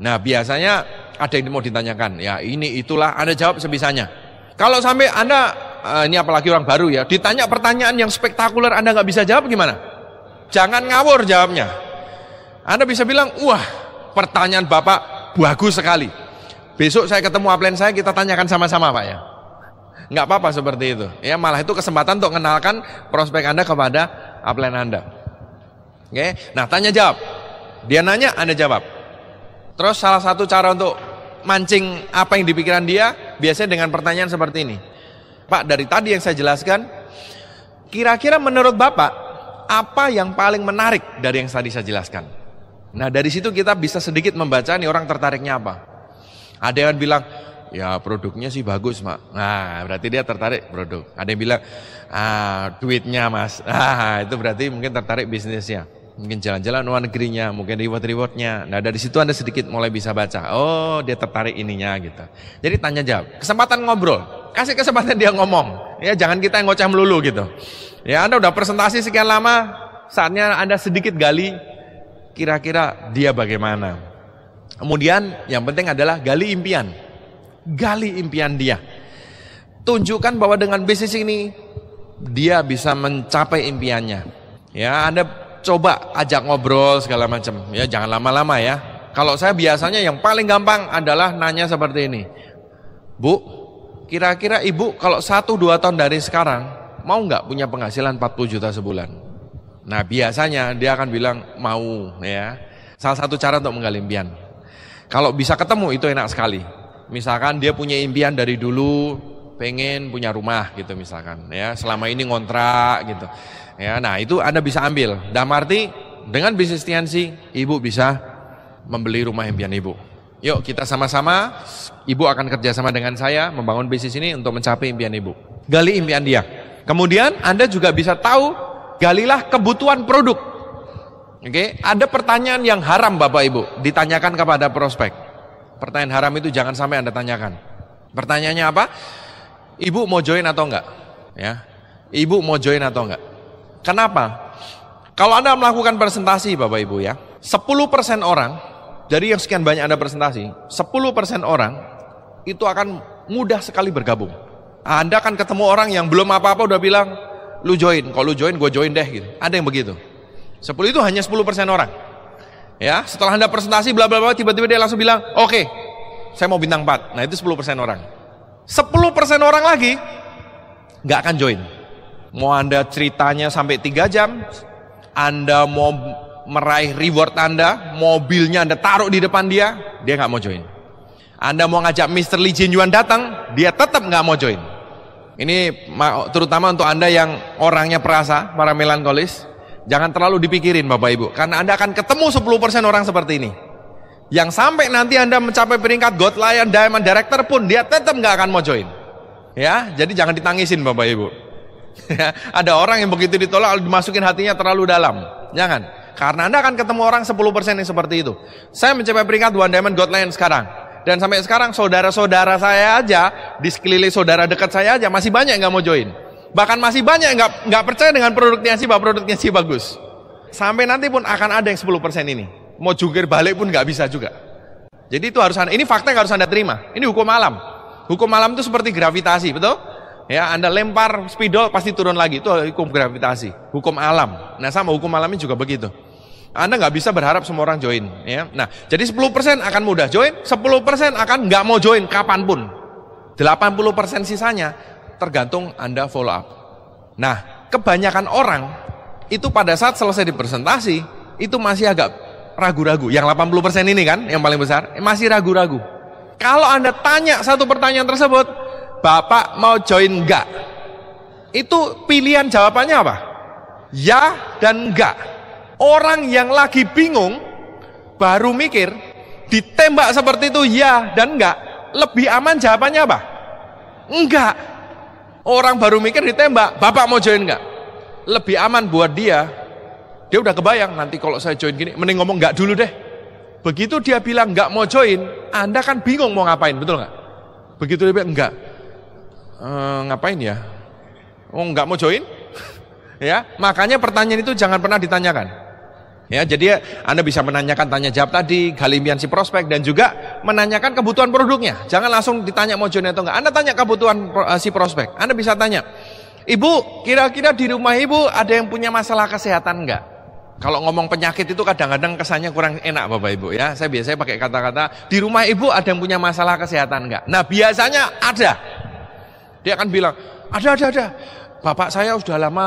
Nah, biasanya ada yang mau ditanyakan. Ya, ini itulah, Anda jawab sebisanya. Kalau sampai Anda, ini apalagi orang baru ya, ditanya pertanyaan yang spektakuler Anda nggak bisa jawab gimana? Jangan ngawur jawabnya. Anda bisa bilang, wah, pertanyaan Bapak bagus sekali. Besok saya ketemu upline saya, kita tanyakan sama-sama Pak ya. Nggak apa-apa seperti itu. Ya, malah itu kesempatan untuk mengenalkan prospek Anda kepada upline Anda. Oke, nah tanya jawab. Dia nanya, Anda jawab. Terus salah satu cara untuk mancing apa yang di pikiran dia, biasanya dengan pertanyaan seperti ini. Pak, dari tadi yang saya jelaskan, kira-kira menurut Bapak, apa yang paling menarik dari yang tadi saya jelaskan? Nah, dari situ kita bisa sedikit membaca nih orang tertariknya apa. Ada yang bilang, ya produknya sih bagus Pak. Nah, berarti dia tertarik produk. Ada yang bilang, duitnya Mas. Itu berarti mungkin tertarik bisnisnya. Mungkin jalan-jalan luar negerinya, mungkin reward-rewardnya. Nah, dari situ Anda sedikit mulai bisa baca. Oh, dia tertarik ininya gitu. Jadi tanya jawab, kesempatan ngobrol, kasih kesempatan dia ngomong. Ya, jangan kita yang ngoceh melulu gitu. Ya, Anda udah presentasi sekian lama, saatnya Anda sedikit gali kira-kira dia bagaimana. Kemudian yang penting adalah gali impian. Gali impian dia. Tunjukkan bahwa dengan bisnis ini dia bisa mencapai impiannya. Ya, Anda coba ajak ngobrol segala macam. Ya, jangan lama-lama ya. Kalau saya biasanya yang paling gampang adalah nanya seperti ini. Bu, kira-kira ibu kalau 1-2 tahun dari sekarang mau nggak punya penghasilan 40 juta sebulan? Nah, biasanya dia akan bilang mau ya. Salah satu cara untuk menggali impian. Kalau bisa ketemu itu enak sekali. Misalkan dia punya impian dari dulu, pengen punya rumah gitu misalkan ya, selama ini ngontrak gitu ya. Nah, itu Anda bisa ambil. Dalam arti dengan bisnis TNC ibu bisa membeli rumah impian ibu. Yuk kita sama-sama, ibu akan kerjasama dengan saya membangun bisnis ini untuk mencapai impian ibu. Gali impian dia. Kemudian Anda juga bisa tahu, galilah kebutuhan produk. Oke, ada pertanyaan yang haram Bapak Ibu ditanyakan kepada prospek. Pertanyaan haram itu jangan sampai Anda tanyakan. Pertanyaannya apa? Ibu mau join atau enggak? Ya. Ibu mau join atau enggak? Kenapa? Kalau Anda melakukan presentasi Bapak Ibu ya, 10% orang dari yang sekian banyak Anda presentasi, 10% orang itu akan mudah sekali bergabung. Anda akan ketemu orang yang belum apa-apa udah bilang, lu join, kalau lu join gue join deh gitu. Ada yang begitu. 10 itu hanya 10% orang. Ya, setelah Anda presentasi bla bla bla tiba-tiba dia langsung bilang, "Oke, saya mau bintang 4." Nah, itu 10% orang. 10% orang lagi nggak akan join. Mau Anda ceritanya sampai 3 jam, Anda mau meraih reward Anda, mobilnya Anda taruh di depan dia nggak mau join. Anda mau ngajak Mr. Lee Jin Yuan datang, dia tetap nggak mau join. Ini terutama untuk Anda yang orangnya perasa, para melankolis, jangan terlalu dipikirin Bapak Ibu, karena Anda akan ketemu 10% orang seperti ini. Yang sampai nanti Anda mencapai peringkat God Lion Diamond Director pun dia tetap nggak akan mau join. Ya, jadi jangan ditangisin Bapak Ibu. Ada orang yang begitu ditolak dimasukin hatinya terlalu dalam. Jangan, karena Anda akan ketemu orang 10% yang seperti itu. Saya mencapai peringkat One Diamond God Lion sekarang, dan sampai sekarang saudara-saudara saya aja di sekeliling saudara dekat saya aja masih banyak yang nggak mau join. Bahkan masih banyak yang nggak percaya dengan produknya si bagus. Sampai nanti pun akan ada yang 10% ini. Mau jungkir balik pun nggak bisa juga. Jadi itu harus ini fakta yang harus Anda terima. Ini hukum alam. Hukum alam itu seperti gravitasi, betul? Ya, Anda lempar spidol pasti turun lagi. Itu hukum gravitasi, hukum alam. Nah, sama hukum alam ini juga begitu. Anda nggak bisa berharap semua orang join. Ya, nah, jadi 10% akan mudah join, 10% akan nggak mau join kapanpun. 80% sisanya tergantung Anda follow up. Nah, kebanyakan orang itu pada saat selesai di presentasi itu masih agak ragu-ragu. Yang 80% ini kan yang paling besar masih ragu-ragu. Kalau Anda tanya satu pertanyaan tersebut, Bapak mau join enggak? Itu pilihan jawabannya apa? Ya dan enggak. Orang yang lagi bingung baru mikir, ditembak seperti itu ya dan enggak, lebih aman jawabannya apa? Enggak. Orang baru mikir ditembak, Bapak mau join enggak? Lebih aman buat dia. Dia udah kebayang nanti kalau saya join gini, mending ngomong enggak dulu deh. Begitu dia bilang enggak mau join, Anda kan bingung mau ngapain, betul enggak? Begitu dia bilang enggak, ngapain ya? Oh, enggak mau join? Ya, makanya pertanyaan itu jangan pernah ditanyakan. Ya, jadi Anda bisa menanyakan tanya jawab tadi, gali impian si prospek, dan juga menanyakan kebutuhan produknya. Jangan langsung ditanya mau join atau enggak. Anda tanya kebutuhan si prospek. Anda bisa tanya, Ibu, kira-kira di rumah Ibu ada yang punya masalah kesehatan enggak? Kalau ngomong penyakit itu kadang-kadang kesannya kurang enak Bapak Ibu ya. Saya biasanya pakai kata-kata, di rumah Ibu ada yang punya masalah kesehatan enggak? Nah, biasanya ada. Dia akan bilang, ada. Bapak saya sudah lama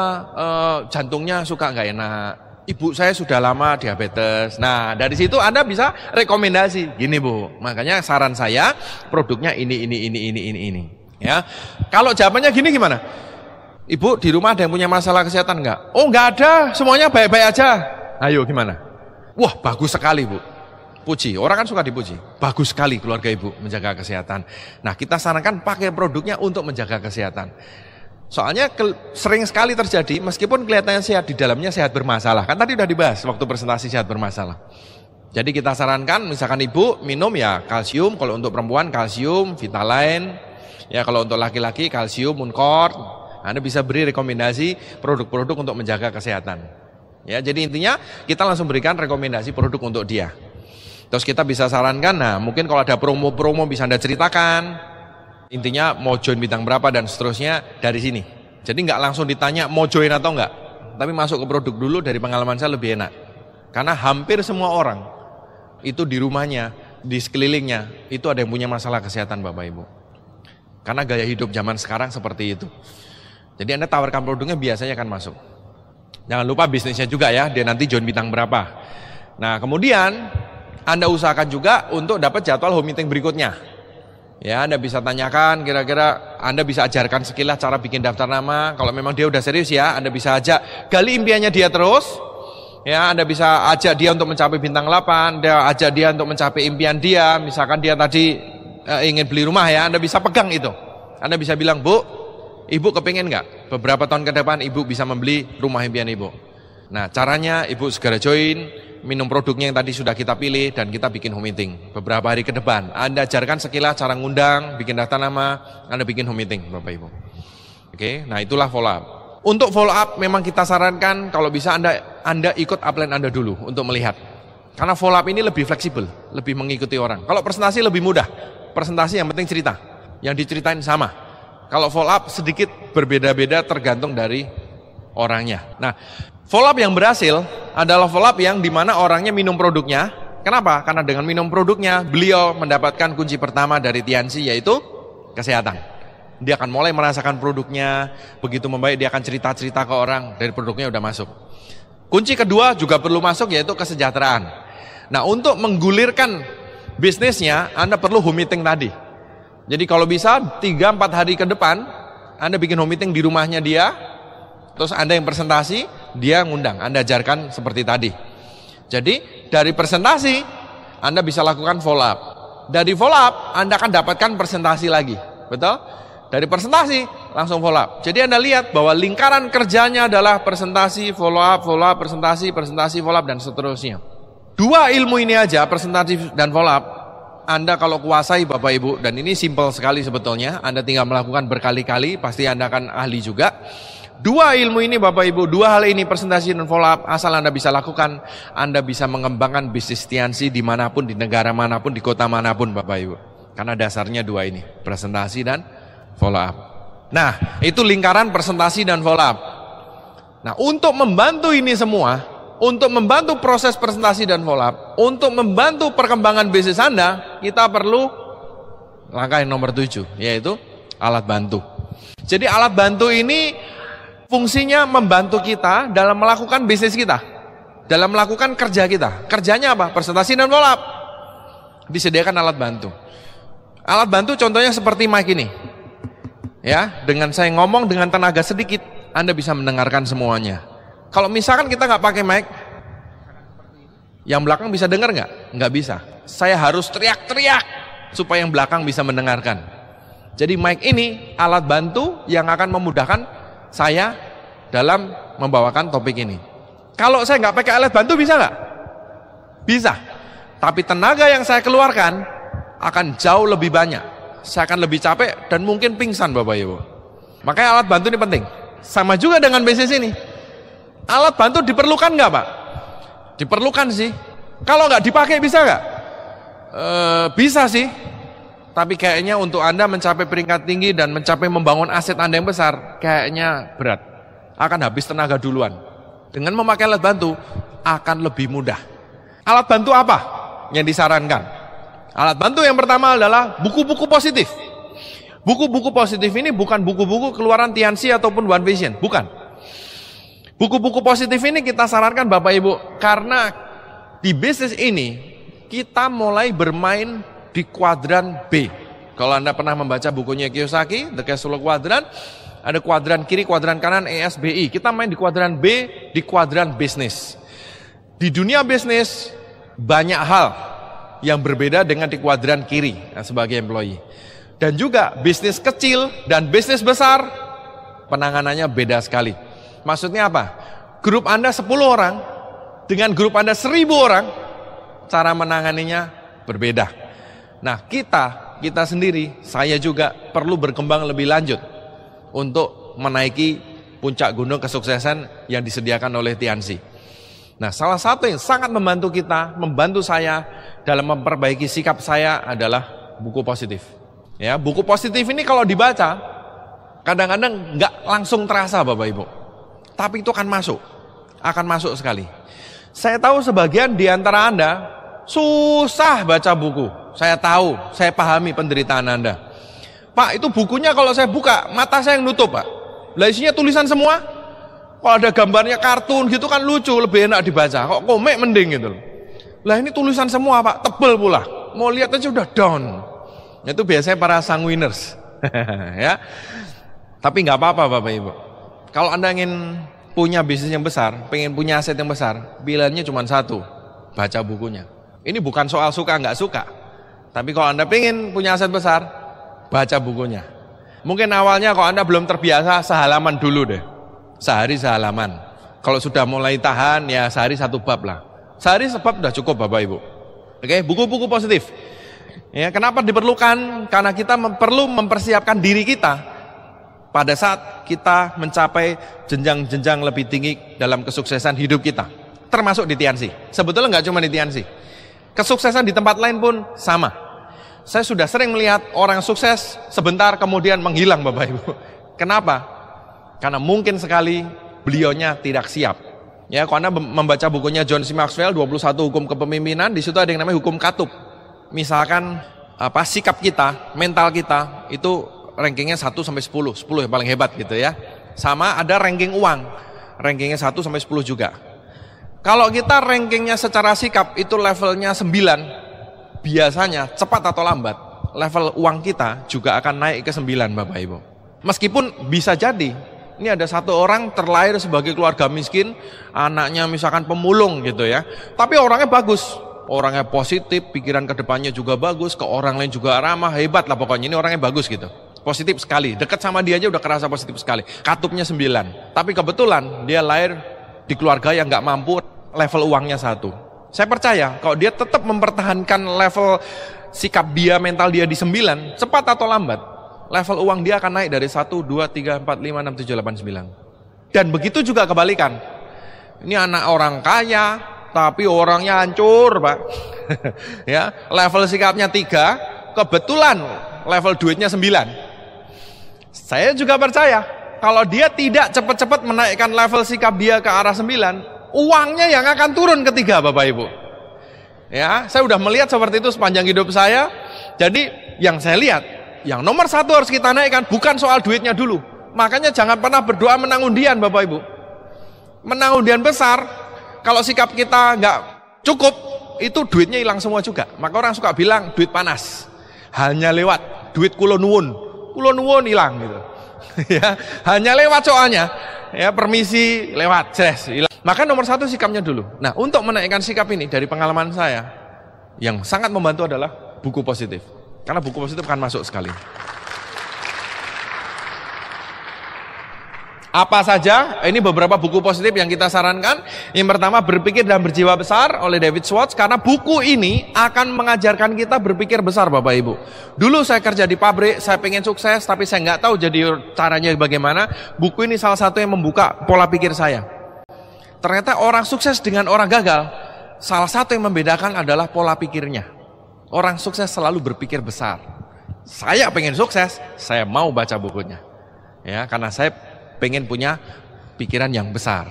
jantungnya suka enggak enak. Ibu saya sudah lama diabetes. Nah, dari situ Anda bisa rekomendasi. Gini Bu, makanya saran saya produknya ini. Ya. Kalau jawabannya gini gimana? Ibu, di rumah ada yang punya masalah kesehatan enggak? Oh, enggak ada, semuanya baik-baik aja. Ayo gimana? Wah, bagus sekali Bu. Puji, orang kan suka dipuji. Bagus sekali keluarga Ibu menjaga kesehatan. Nah, kita sarankan pakai produknya untuk menjaga kesehatan. Soalnya sering sekali terjadi, meskipun kelihatannya sehat, di dalamnya sehat bermasalah. Kan tadi udah dibahas waktu presentasi sehat bermasalah. Jadi kita sarankan, misalkan Ibu minum ya kalsium, kalau untuk perempuan kalsium, Vitaline. Ya, kalau untuk laki-laki kalsium, Muncort. Anda bisa beri rekomendasi produk-produk untuk menjaga kesehatan. Ya, jadi intinya kita langsung berikan rekomendasi produk untuk dia. Terus kita bisa sarankan, nah mungkin kalau ada promo-promo bisa Anda ceritakan. Intinya mau join bintang berapa dan seterusnya dari sini. Jadi nggak langsung ditanya mau join atau enggak, tapi masuk ke produk dulu. Dari pengalaman saya lebih enak. Karena hampir semua orang itu di rumahnya, di sekelilingnya, itu ada yang punya masalah kesehatan Bapak Ibu. Karena gaya hidup zaman sekarang seperti itu. Jadi Anda tawarkan produknya biasanya akan masuk. Jangan lupa bisnisnya juga ya, dia nanti join bintang berapa. Nah kemudian Anda usahakan juga untuk dapat jadwal home meeting berikutnya. Ya, Anda bisa tanyakan, kira-kira Anda bisa ajarkan sekilas cara bikin daftar nama. Kalau memang dia udah serius ya, Anda bisa ajak gali impiannya dia terus. Ya, Anda bisa ajak dia untuk mencapai bintang 8, Anda ajak dia untuk mencapai impian dia. Misalkan dia tadi ingin beli rumah ya, Anda bisa pegang itu. Anda bisa bilang, Bu, Ibu kepengen nggak beberapa tahun ke depan Ibu bisa membeli rumah impian Ibu. Nah, caranya Ibu segera join, minum produknya yang tadi sudah kita pilih, dan kita bikin home meeting beberapa hari ke depan. Anda ajarkan sekilas cara ngundang, bikin daftar nama, Anda bikin home meeting Bapak Ibu. Oke, nah itulah follow up. Untuk follow up memang kita sarankan kalau bisa Anda ikut upline Anda dulu untuk melihat. Karena follow up ini lebih fleksibel, lebih mengikuti orang. Kalau presentasi lebih mudah, presentasi yang penting cerita, yang diceritain sama. Kalau follow up sedikit berbeda-beda tergantung dari orangnya. Nah, follow up yang berhasil adalah follow up yang dimana orangnya minum produknya. Kenapa? Karena dengan minum produknya, beliau mendapatkan kunci pertama dari Tianxi, yaitu kesehatan. Dia akan mulai merasakan produknya, begitu membaik dia akan cerita-cerita ke orang, dari produknya udah masuk. Kunci kedua juga perlu masuk, yaitu kesejahteraan. Nah, untuk menggulirkan bisnisnya, Anda perlu home meeting tadi. Jadi kalau bisa 3-4 hari ke depan, Anda bikin home meeting di rumahnya dia, terus Anda yang presentasi, dia ngundang, Anda ajarkan seperti tadi. Jadi dari presentasi, Anda bisa lakukan follow up. Dari follow up, Anda akan dapatkan presentasi lagi. Betul? Dari presentasi, langsung follow up. Jadi Anda lihat bahwa lingkaran kerjanya adalah presentasi, follow up, presentasi, follow up, dan seterusnya. Dua ilmu ini aja, presentasi dan follow up, Anda kalau kuasai Bapak Ibu, dan ini simple sekali sebetulnya, Anda tinggal melakukan berkali-kali, pasti Anda akan ahli juga. Dua ilmu ini Bapak Ibu, dua hal ini, presentasi dan follow up, asal Anda bisa lakukan, Anda bisa mengembangkan bisnis Tianxi dimanapun, di negara manapun, di kota manapun Bapak Ibu. Karena dasarnya dua ini, presentasi dan follow up. Nah, itu lingkaran presentasi dan follow up. Nah, untuk membantu ini semua, untuk membantu proses presentasi dan follow up, untuk membantu perkembangan bisnis Anda, kita perlu langkah yang nomor 7, yaitu alat bantu. Jadi alat bantu ini fungsinya membantu kita dalam melakukan bisnis kita, dalam melakukan kerja kita. Kerjanya apa? Presentasi dan follow up. Disediakan alat bantu. Alat bantu contohnya seperti mic ini. Ya, dengan saya ngomong dengan tenaga sedikit, Anda bisa mendengarkan semuanya. Kalau misalkan kita nggak pakai mic, yang belakang bisa dengar nggak? Nggak bisa. Saya harus teriak-teriak supaya yang belakang bisa mendengarkan. Jadi mic ini alat bantu yang akan memudahkan saya dalam membawakan topik ini. Kalau saya nggak pakai alat bantu bisa nggak? Bisa. Tapi tenaga yang saya keluarkan akan jauh lebih banyak. Saya akan lebih capek dan mungkin pingsan Bapak Ibu. Makanya alat bantu ini penting. Sama juga dengan bisnis ini. Alat bantu diperlukan nggak Pak? Diperlukan sih. Kalau nggak dipakai bisa nggak? Bisa sih. Tapi kayaknya untuk Anda mencapai peringkat tinggi dan mencapai membangun aset Anda yang besar, kayaknya berat. Akan habis tenaga duluan. Dengan memakai alat bantu akan lebih mudah. Alat bantu apa yang disarankan? Alat bantu yang pertama adalah buku-buku positif. Buku-buku positif ini bukan buku-buku keluaran Tianxi ataupun One Vision, bukan. Buku-buku positif ini kita sarankan Bapak Ibu, karena di bisnis ini kita mulai bermain di kuadran B. Kalau Anda pernah membaca bukunya Kiyosaki, The Cash Flow Quadrant, ada kuadran kiri, kuadran kanan, ESBI. Kita main di kuadran B, di kuadran bisnis. Di dunia bisnis banyak hal yang berbeda dengan di kuadran kiri sebagai employee. Dan juga bisnis kecil dan bisnis besar penanganannya beda sekali. Maksudnya apa? Grup Anda 10 orang dengan grup Anda 1000 orang, cara menanganinya berbeda. Nah, kita sendiri, saya juga perlu berkembang lebih lanjut untuk menaiki puncak gunung kesuksesan yang disediakan oleh Tianxi. Nah, salah satu yang sangat membantu kita, membantu saya dalam memperbaiki sikap saya adalah buku positif. Ya, buku positif ini kalau dibaca kadang-kadang nggak langsung terasa Bapak Ibu. Tapi itu akan masuk sekali. Saya tahu sebagian di antara Anda susah baca buku. Saya tahu, saya pahami penderitaan Anda. Pak, itu bukunya kalau saya buka, mata saya yang nutup, Pak. Lah isinya tulisan semua. Kalau ada gambarnya kartun gitu kan lucu, lebih enak dibaca. Kok komik mending gitu loh. Lah ini tulisan semua, Pak, tebel pula. Mau lihat aja udah down. Itu biasanya para sanguiners. Ya. Tapi nggak apa-apa Bapak Ibu. Kalau Anda ingin punya bisnis yang besar, pengen punya aset yang besar, pilihannya cuma satu, baca bukunya. Ini bukan soal suka nggak suka. Tapi kalau Anda pengen punya aset besar, baca bukunya. Mungkin awalnya kalau Anda belum terbiasa, sehalaman dulu deh. Sehari sehalaman. Kalau sudah mulai tahan, ya sehari satu bab lah. Sehari sebab sudah cukup Bapak Ibu. Oke, buku-buku positif. Ya, kenapa diperlukan? Karena kita perlu mempersiapkan diri kita pada saat kita mencapai jenjang-jenjang lebih tinggi dalam kesuksesan hidup kita, termasuk di Tiansi. Sebetulnya nggak cuma di Tiansi, kesuksesan di tempat lain pun sama. Saya sudah sering melihat orang sukses sebentar kemudian menghilang Bapak Ibu. Kenapa? Karena mungkin sekali beliaunya tidak siap. Ya, kalau Anda membaca bukunya John C. Maxwell 21 Hukum Kepemimpinan, di situ ada yang namanya hukum katup. Misalkan sikap kita, mental kita itu rankingnya 1 sampai 10 yang paling hebat gitu ya. Sama ada ranking uang, rankingnya 1 sampai 10 juga. Kalau kita rankingnya secara sikap itu levelnya 9, biasanya cepat atau lambat level uang kita juga akan naik ke 9 Bapak Ibu. Meskipun bisa jadi ini ada satu orang terlahir sebagai keluarga miskin, anaknya misalkan pemulung gitu ya, tapi orangnya bagus, orangnya positif, pikiran kedepannya juga bagus, ke orang lain juga ramah, hebat lah pokoknya, ini orangnya bagus gitu. Positif sekali, dekat sama dia aja udah kerasa positif sekali. Katupnya 9, tapi kebetulan dia lahir di keluarga yang nggak mampu, level uangnya 1. Saya percaya kalau dia tetap mempertahankan level sikap dia, mental dia di 9, cepat atau lambat level uang dia akan naik dari 1, 2, 3, 4, 5, 6, 7, 8, 9. Dan begitu juga kebalikan. Ini anak orang kaya tapi orangnya hancur Pak. Ya, level sikapnya 3, kebetulan level duitnya 9. Saya juga percaya kalau dia tidak cepat-cepat menaikkan level sikap dia ke arah 9, uangnya yang akan turun ke 3 Bapak Ibu. Ya, saya udah melihat seperti itu sepanjang hidup saya. Jadi yang saya lihat, yang nomor 1 harus kita naikkan bukan soal duitnya dulu. Makanya jangan pernah berdoa menang undian Bapak Ibu. Menang undian besar, kalau sikap kita nggak cukup, itu duitnya hilang semua juga. Maka orang suka bilang duit panas, hanya lewat, duit kulo nuwun hilang gitu. Ya, hanya lewat soalnya. Ya, permisi lewat, hilang. Maka nomor 1 sikapnya dulu. Nah, untuk menaikkan sikap ini dari pengalaman saya, yang sangat membantu adalah buku positif. Karena buku positif akan masuk sekali. Apa saja? Ini beberapa buku positif yang kita sarankan. Yang pertama, Berpikir dan Berjiwa Besar oleh David Schwartz. Karena buku ini akan mengajarkan kita berpikir besar Bapak Ibu. Dulu saya kerja di pabrik, saya pengen sukses, tapi saya nggak tahu jadi caranya bagaimana. Buku ini salah satu yang membuka pola pikir saya. Ternyata orang sukses dengan orang gagal, salah satu yang membedakan adalah pola pikirnya. Orang sukses selalu berpikir besar. Saya pengen sukses, saya mau baca bukunya. Ya, karena saya pengen punya pikiran yang besar.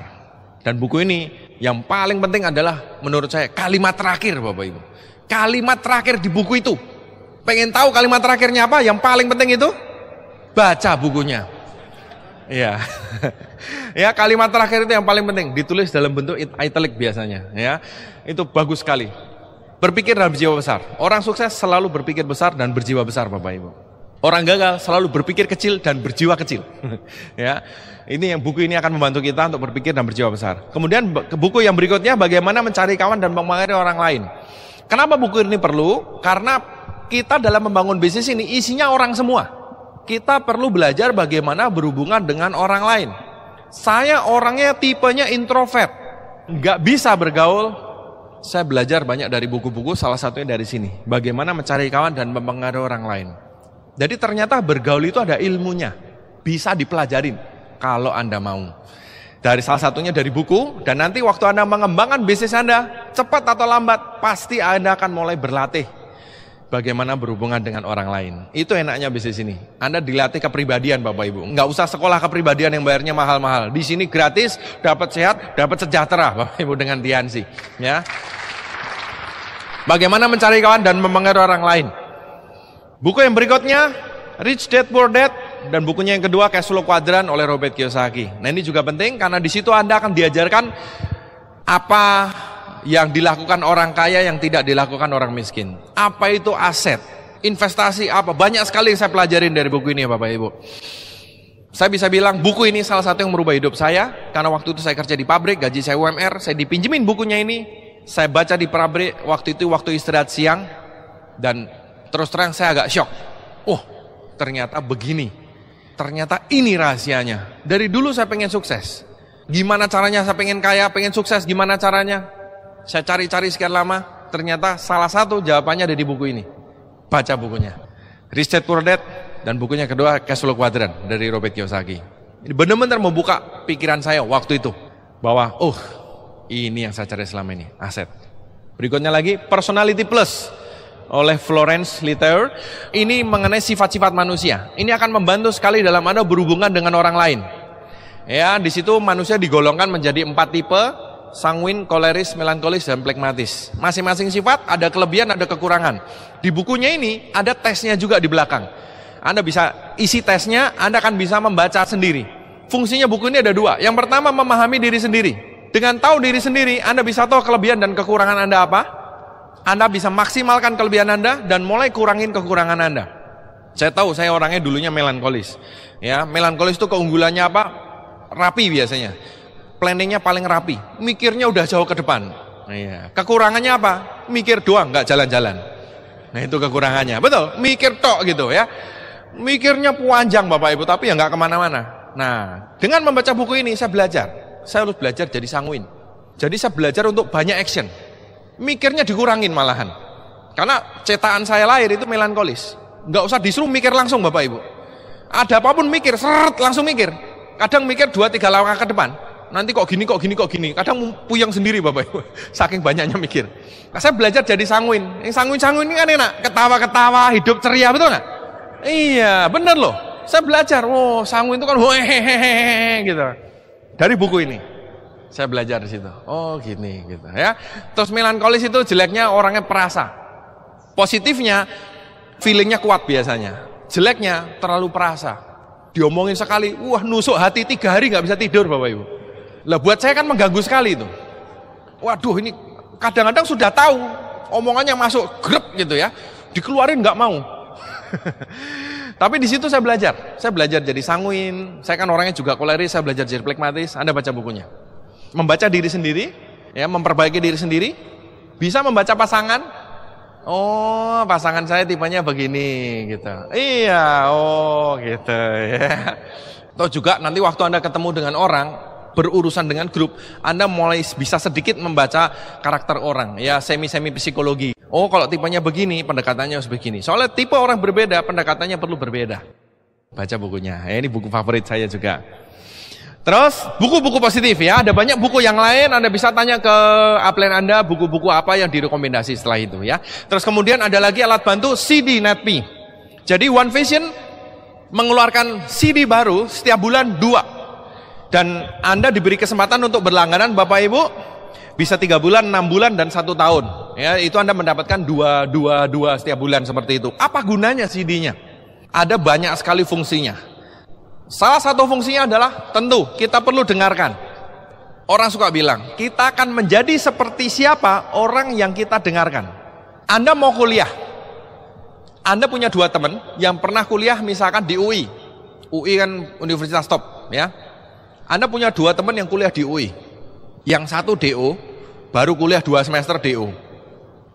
Dan buku ini yang paling penting adalah menurut saya kalimat terakhir Bapak Ibu. Kalimat terakhir di buku itu. Pengen tahu kalimat terakhirnya apa? Yang paling penting itu baca bukunya. Ya. Ya, kalimat terakhir itu yang paling penting, ditulis dalam bentuk italic biasanya, ya. Itu bagus sekali. Berpikir dan berjiwa besar. Orang sukses selalu berpikir besar dan berjiwa besar Bapak Ibu. Orang gagal selalu berpikir kecil dan berjiwa kecil. Ya, ini yang buku ini akan membantu kita untuk berpikir dan berjiwa besar. Kemudian buku yang berikutnya, Bagaimana Mencari Kawan dan Mempengaruhi Orang Lain. Kenapa buku ini perlu? Karena kita dalam membangun bisnis ini isinya orang semua. Kita perlu belajar bagaimana berhubungan dengan orang lain. Saya orangnya tipenya introvert, nggak bisa bergaul. Saya belajar banyak dari buku-buku, salah satunya dari sini. Bagaimana mencari kawan dan mempengaruhi orang lain. Jadi ternyata bergaul itu ada ilmunya, bisa dipelajarin kalau Anda mau. Dari salah satunya dari buku, dan nanti waktu Anda mengembangkan bisnis Anda, cepat atau lambat, pasti Anda akan mulai berlatih. bagaimana berhubungan dengan orang lain. Itu enaknya bisnis ini. Anda dilatih kepribadian Bapak Ibu. Nggak usah sekolah kepribadian yang bayarnya mahal-mahal. Di sini gratis, dapat sehat, dapat sejahtera Bapak Ibu dengan Tiansi. Ya. Bagaimana mencari kawan dan mempengaruhi orang lain. Buku yang berikutnya, Rich Dad Poor Dad, dan bukunya yang kedua, Cash Flow Quadrant oleh Robert Kiyosaki. Nah ini juga penting karena di situ Anda akan diajarkan apa yang dilakukan orang kaya yang tidak dilakukan orang miskin. Apa itu aset, investasi apa, banyak sekali yang saya pelajarin dari buku ini ya Bapak Ibu. Saya bisa bilang buku ini salah satu yang merubah hidup saya, karena waktu itu saya kerja di pabrik, gaji saya UMR, saya dipinjemin bukunya ini, saya baca di pabrik, waktu itu waktu istirahat siang, dan terus terang saya agak shock. Oh ternyata begini, ternyata ini rahasianya. Dari dulu saya pengen sukses, gimana caranya saya pengen kaya, pengen sukses, gimana caranya? Saya cari-cari sekian lama, ternyata salah satu jawabannya ada di buku ini. Baca bukunya, Rich Dad Poor Dad, dan bukunya kedua Cash Flow Quadrant dari Robert Kiyosaki. Ini benar-benar membuka pikiran saya waktu itu, bahwa ini yang saya cari selama ini, aset. Berikutnya lagi, Personality Plus oleh Florence Littauer. Ini mengenai sifat-sifat manusia. Ini akan membantu sekali dalam Anda berhubungan dengan orang lain. Ya, di situ manusia digolongkan menjadi 4 tipe: sanguin, koleris, melankolis, dan plekmatis. Masing-masing sifat ada kelebihan, ada kekurangan. Di bukunya ini ada tesnya juga di belakang. Anda bisa isi tesnya, Anda akan bisa membaca sendiri. Fungsinya buku ini ada 2. Yang pertama, memahami diri sendiri. Dengan tahu diri sendiri, Anda bisa tahu kelebihan dan kekurangan Anda apa. Anda bisa maksimalkan kelebihan Anda dan mulai kurangin kekurangan Anda. Saya tahu, saya orangnya dulunya melankolis. Ya, melankolis itu keunggulannya apa? Rapi biasanya. Planningnya paling rapi, mikirnya udah jauh ke depan. Iya. Kekurangannya apa? Mikir doang, nggak jalan-jalan. Nah itu kekurangannya, betul. Mikir tok gitu ya. Mikirnya panjang Bapak Ibu, tapi ya nggak kemana-mana. Nah, dengan membaca buku ini saya belajar. Saya harus belajar jadi sanguin. Jadi saya belajar untuk banyak action. Mikirnya dikurangin malahan. Karena cetakan saya lahir itu melankolis. Nggak usah disuruh mikir langsung Bapak Ibu. Ada apapun mikir, seret langsung mikir. Kadang mikir 2-3 langkah ke depan. Nanti kok gini. Kadang puyeng sendiri Bapak Ibu. Saking banyaknya mikir. Nah, saya belajar jadi sanguin. Yang sanguin-sanguin ini kan enak. Ketawa-ketawa, hidup ceria, betul nggak? Iya, bener loh. Saya belajar. Oh, sanguin itu kan hehehe gitu. Dari buku ini. Saya belajar di situ. Oh, gini gitu ya. Terus melankolis itu jeleknya orangnya perasa. Positifnya feelingnya kuat biasanya. Jeleknya terlalu perasa. Diomongin sekali, wah nusuk hati 3 hari nggak bisa tidur Bapak Ibu. Lah buat saya kan mengganggu sekali itu. Waduh ini kadang-kadang sudah tahu omongannya masuk grep gitu ya, dikeluarin nggak mau. Tapi di situ saya belajar jadi sanguin. Saya kan orangnya juga koleris, saya belajar jadi plekmatis. Anda baca bukunya, membaca diri sendiri, ya memperbaiki diri sendiri, bisa membaca pasangan. Oh pasangan saya tipenya begini gitu. Iya, oh gitu ya. Atau juga nanti waktu Anda ketemu dengan orang, berurusan dengan grup, Anda mulai bisa sedikit membaca karakter orang, ya semi-semi psikologi. Oh kalau tipenya begini, pendekatannya harus begini. Soalnya tipe orang berbeda, pendekatannya perlu berbeda. Baca bukunya, ya, ini buku favorit saya juga. Terus buku-buku positif ya, ada banyak buku yang lain. Anda bisa tanya ke upline Anda, buku-buku apa yang direkomendasi setelah itu ya. Terus kemudian ada lagi alat bantu CD NetMe. Jadi One Vision mengeluarkan CD baru setiap bulan 2. Dan Anda diberi kesempatan untuk berlangganan Bapak Ibu, bisa 3 bulan, 6 bulan, dan 1 tahun. Ya, itu Anda mendapatkan 2 setiap bulan seperti itu. Apa gunanya CD-nya? Ada banyak sekali fungsinya. Salah satu fungsinya adalah tentu kita perlu dengarkan. Orang suka bilang, kita akan menjadi seperti siapa orang yang kita dengarkan. Anda mau kuliah, Anda punya 2 teman yang pernah kuliah misalkan di UI. UI kan universitas top ya. Anda punya 2 teman yang kuliah di UI. Yang satu DO, baru kuliah 2 semester DO.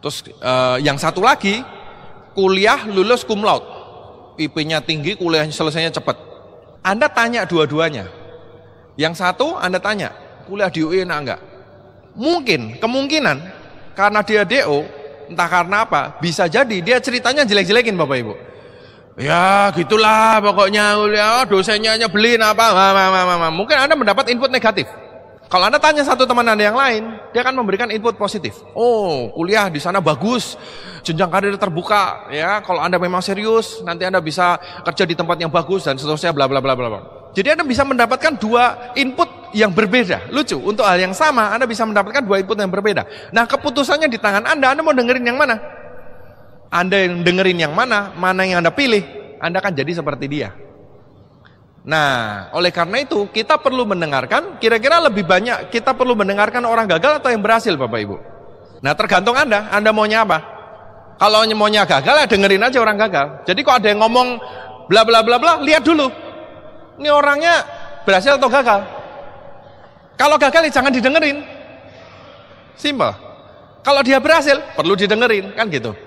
Terus yang satu lagi kuliah lulus cum laude. IP-nya tinggi, kuliahnya selesainya cepat. Anda tanya dua-duanya. Yang satu Anda tanya, kuliah di UI enak enggak? Mungkin, kemungkinan karena dia DO, entah karena apa, bisa jadi dia ceritanya jelek-jelekin Bapak Ibu. Ya gitulah pokoknya kuliah, dosennya nyebelin apa. Mungkin Anda mendapat input negatif. Kalau Anda tanya satu teman Anda yang lain, dia akan memberikan input positif. Oh, kuliah di sana bagus, jenjang karir terbuka, ya. Kalau Anda memang serius, nanti Anda bisa kerja di tempat yang bagus dan seterusnya, bla bla bla bla bla. Jadi Anda bisa mendapatkan dua input yang berbeda. Lucu, untuk hal yang sama Anda bisa mendapatkan dua input yang berbeda. Nah, keputusannya di tangan Anda mau dengerin yang mana? Anda yang dengerin yang mana yang Anda pilih, Anda akan jadi seperti dia. Nah, oleh karena itu kita perlu mendengarkan, kira-kira lebih banyak kita perlu mendengarkan orang gagal atau yang berhasil, Bapak Ibu. Nah, tergantung Anda maunya apa. Kalau maunya gagal, ya dengerin aja orang gagal. Jadi kalau ada yang ngomong bla bla bla bla, lihat dulu, ini orangnya berhasil atau gagal. Kalau gagal ya jangan didengerin. Simple. Kalau dia berhasil, perlu didengerin, kan gitu.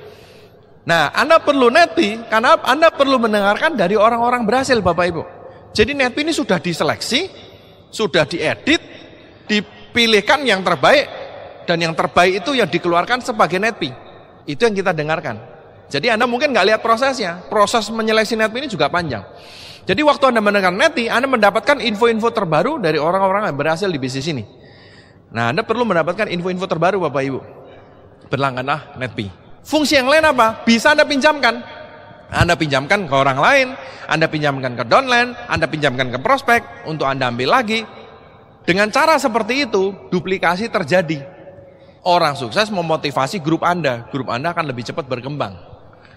Nah, Anda perlu NETPI karena Anda perlu mendengarkan dari orang-orang berhasil, Bapak Ibu. Jadi NETPI ini sudah diseleksi, sudah diedit, dipilihkan yang terbaik, dan yang terbaik itu yang dikeluarkan sebagai NETPI. Itu yang kita dengarkan. Jadi Anda mungkin nggak lihat prosesnya, proses menyeleksi NETPI ini juga panjang. Jadi waktu Anda mendengar NETPI, Anda mendapatkan info-info terbaru dari orang-orang yang berhasil di bisnis ini. Nah, Anda perlu mendapatkan info-info terbaru, Bapak Ibu. Berlangganlah NETPI. Fungsi yang lain apa? Bisa Anda pinjamkan. Anda pinjamkan ke orang lain, Anda pinjamkan ke downline, Anda pinjamkan ke prospek untuk Anda ambil lagi. Dengan cara seperti itu, duplikasi terjadi. Orang sukses memotivasi grup Anda akan lebih cepat berkembang.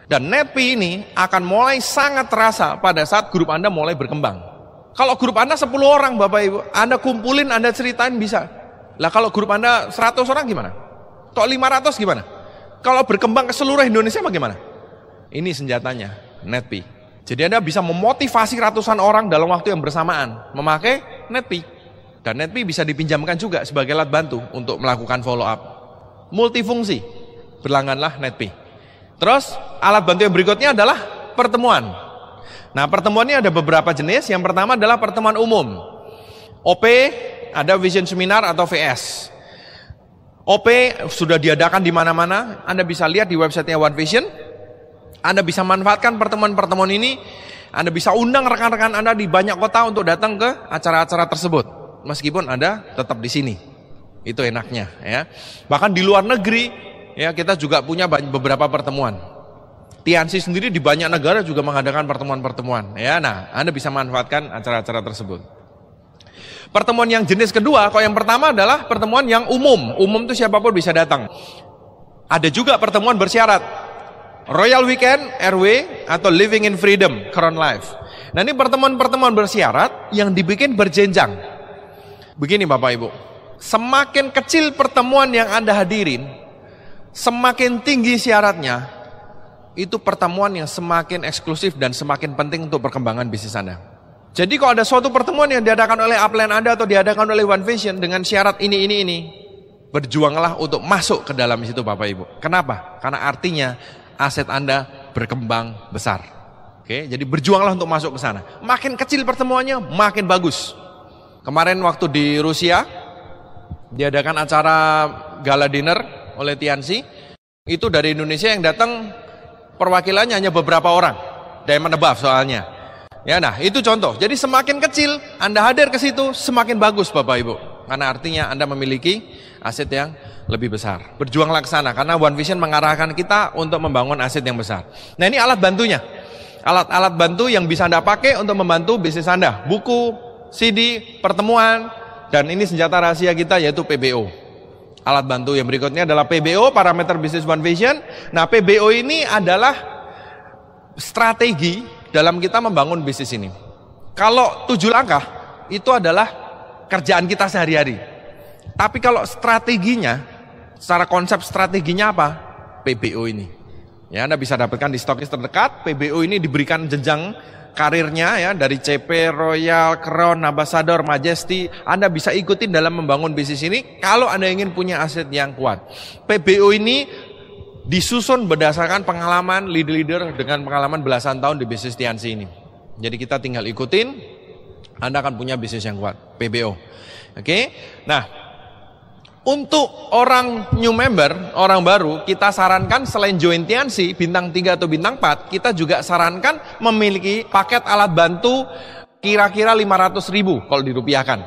Dan NETPI ini akan mulai sangat terasa pada saat grup Anda mulai berkembang. Kalau grup Anda 10 orang, Bapak Ibu, Anda kumpulin, Anda ceritain bisa. Lah kalau grup Anda 100 orang gimana? Kok 500 gimana? Kalau berkembang ke seluruh Indonesia bagaimana? Ini senjatanya, NETPI. Jadi Anda bisa memotivasi ratusan orang dalam waktu yang bersamaan memakai NETPI. Dan NETPI bisa dipinjamkan juga sebagai alat bantu untuk melakukan follow up. Multifungsi, berlangganlah NETPI. Terus alat bantu yang berikutnya adalah pertemuan. Nah, pertemuan ini ada beberapa jenis. Yang pertama adalah pertemuan umum. OP, ada Vision Seminar atau VS. OP sudah diadakan di mana-mana. Anda bisa lihat di websitenya One Vision. Anda bisa manfaatkan pertemuan-pertemuan ini. Anda bisa undang rekan-rekan Anda di banyak kota untuk datang ke acara-acara tersebut. Meskipun Anda tetap di sini. Itu enaknya, ya. Bahkan di luar negeri, ya, kita juga punya beberapa pertemuan. TNC sendiri di banyak negara juga mengadakan pertemuan-pertemuan, ya. Nah, Anda bisa manfaatkan acara-acara tersebut. Pertemuan yang jenis kedua, kalau yang pertama adalah pertemuan yang umum. Umum itu siapapun bisa datang. Ada juga pertemuan bersyarat. Royal Weekend, RW, atau Living in Freedom, Crown Life. Nah, ini pertemuan-pertemuan bersyarat yang dibikin berjenjang. Begini Bapak Ibu, semakin kecil pertemuan yang Anda hadirin, semakin tinggi syaratnya, itu pertemuan yang semakin eksklusif dan semakin penting untuk perkembangan bisnis Anda. Jadi kalau ada suatu pertemuan yang diadakan oleh upline Anda atau diadakan oleh One Vision dengan syarat ini, berjuanglah untuk masuk ke dalam situ Bapak Ibu. Kenapa? Karena artinya aset Anda berkembang besar. Oke, jadi berjuanglah untuk masuk ke sana. Makin kecil pertemuannya, makin bagus. Kemarin waktu di Rusia, diadakan acara gala dinner oleh TNC, itu dari Indonesia yang datang perwakilannya hanya beberapa orang. Diamond above soalnya. Ya, nah itu contoh. Jadi semakin kecil Anda hadir ke situ, semakin bagus Bapak Ibu. Karena artinya Anda memiliki aset yang lebih besar. Berjuanglah ke sana karena One Vision mengarahkan kita untuk membangun aset yang besar. Nah, ini alat bantunya. Alat-alat bantu yang bisa Anda pakai untuk membantu bisnis Anda. Buku, CD, pertemuan, dan ini senjata rahasia kita yaitu PBO. Alat bantu yang berikutnya adalah PBO, parameter bisnis One Vision. Nah, PBO ini adalah strategi dalam kita membangun bisnis ini. Kalau 7 langkah itu adalah kerjaan kita sehari-hari. Tapi kalau strateginya, secara konsep strateginya apa? PBO ini. Ya, Anda bisa dapatkan di stokis terdekat. PBO ini diberikan jenjang karirnya ya, dari CP, Royal, Crown, Ambassador, Majesty. Anda bisa ikutin dalam membangun bisnis ini kalau Anda ingin punya aset yang kuat. PBO ini disusun berdasarkan pengalaman leader-leader dengan pengalaman belasan tahun di bisnis TNC ini. Jadi kita tinggal ikutin, Anda akan punya bisnis yang kuat. PBO. Oke. Nah, untuk orang new member, orang baru, kita sarankan selain join TNC, bintang 3 atau bintang 4, kita juga sarankan memiliki paket alat bantu kira-kira 500.000 kalau dirupiahkan.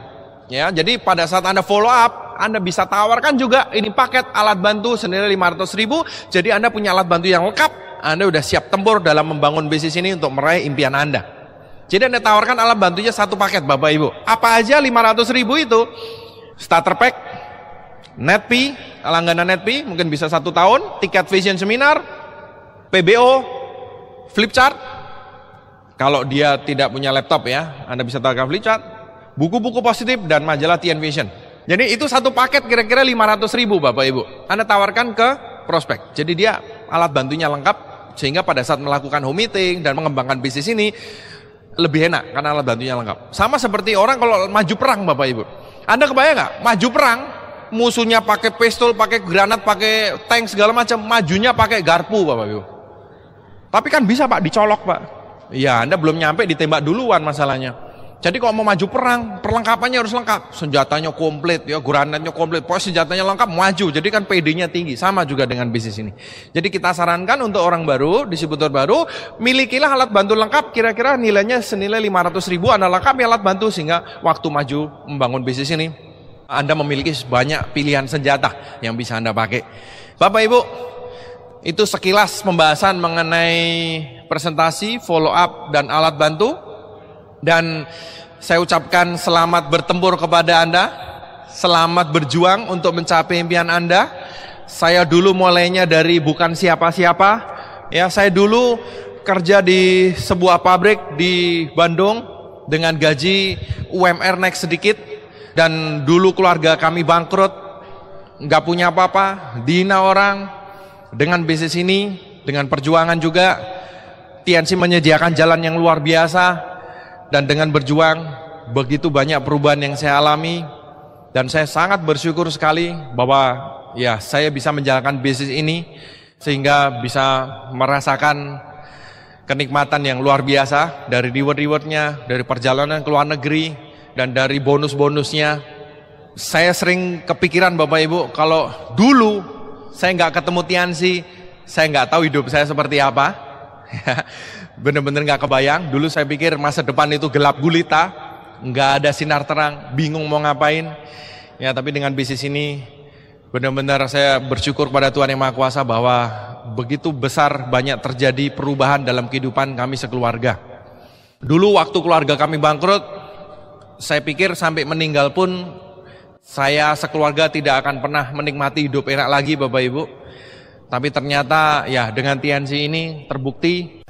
Ya, jadi pada saat Anda follow up, Anda bisa tawarkan juga ini paket alat bantu senilai 500.000. Jadi Anda punya alat bantu yang lengkap, Anda udah siap tempur dalam membangun bisnis ini untuk meraih impian Anda. Jadi Anda tawarkan alat bantunya satu paket Bapak Ibu. Apa aja 500.000 itu? Starter pack, Netpi, langganan Netpi, mungkin bisa 1 tahun, tiket vision seminar, PBO, flip chart. Kalau dia tidak punya laptop ya, Anda bisa tawarkan flip chart, buku-buku positif, dan majalah TN Vision. Jadi itu satu paket kira-kira 500.000 Bapak Ibu. Anda tawarkan ke prospek. Jadi dia alat bantunya lengkap, sehingga pada saat melakukan home meeting dan mengembangkan bisnis ini lebih enak karena alat bantunya lengkap. Sama seperti orang kalau maju perang Bapak Ibu. Anda kebayang nggak? Maju perang, musuhnya pakai pistol, pakai granat, pakai tank segala macam, majunya pakai garpu Bapak Ibu. Tapi kan bisa Pak, dicolok Pak. Ya Anda belum nyampe ditembak duluan masalahnya. Jadi kalau mau maju perang, perlengkapannya harus lengkap. Senjatanya komplit, ya, granatnya komplit, pokoknya senjatanya lengkap, maju. Jadi kan PD-nya tinggi, sama juga dengan bisnis ini. Jadi kita sarankan untuk orang baru, distributor baru, milikilah alat bantu lengkap, kira-kira nilainya senilai 500.000, Anda lengkapi alat bantu, sehingga waktu maju membangun bisnis ini, Anda memiliki banyak pilihan senjata yang bisa Anda pakai. Bapak Ibu, itu sekilas pembahasan mengenai presentasi, follow up, dan alat bantu. Dan saya ucapkan selamat bertempur kepada Anda, selamat berjuang untuk mencapai impian Anda. Saya dulu mulainya dari bukan siapa-siapa, ya, saya dulu kerja di sebuah pabrik di Bandung dengan gaji UMR naik sedikit, dan dulu keluarga kami bangkrut, nggak punya apa-apa, dihina orang. Dengan bisnis ini, dengan perjuangan juga, TNC menyediakan jalan yang luar biasa. Dan dengan berjuang, begitu banyak perubahan yang saya alami, dan saya sangat bersyukur sekali bahwa ya saya bisa menjalankan bisnis ini sehingga bisa merasakan kenikmatan yang luar biasa dari reward-rewardnya, dari perjalanan ke luar negeri, dan dari bonus-bonusnya. Saya sering kepikiran Bapak Ibu, kalau dulu saya nggak ketemu Tiansi, saya nggak tahu hidup saya seperti apa. Bener-bener gak kebayang. Dulu saya pikir masa depan itu gelap gulita, gak ada sinar terang, bingung mau ngapain. Ya, tapi dengan bisnis ini benar-benar saya bersyukur pada Tuhan Yang Maha Kuasa bahwa begitu besar banyak terjadi perubahan dalam kehidupan kami sekeluarga. Dulu waktu keluarga kami bangkrut, saya pikir sampai meninggal pun saya sekeluarga tidak akan pernah menikmati hidup enak lagi Bapak Ibu. Tapi ternyata ya dengan TNC ini terbukti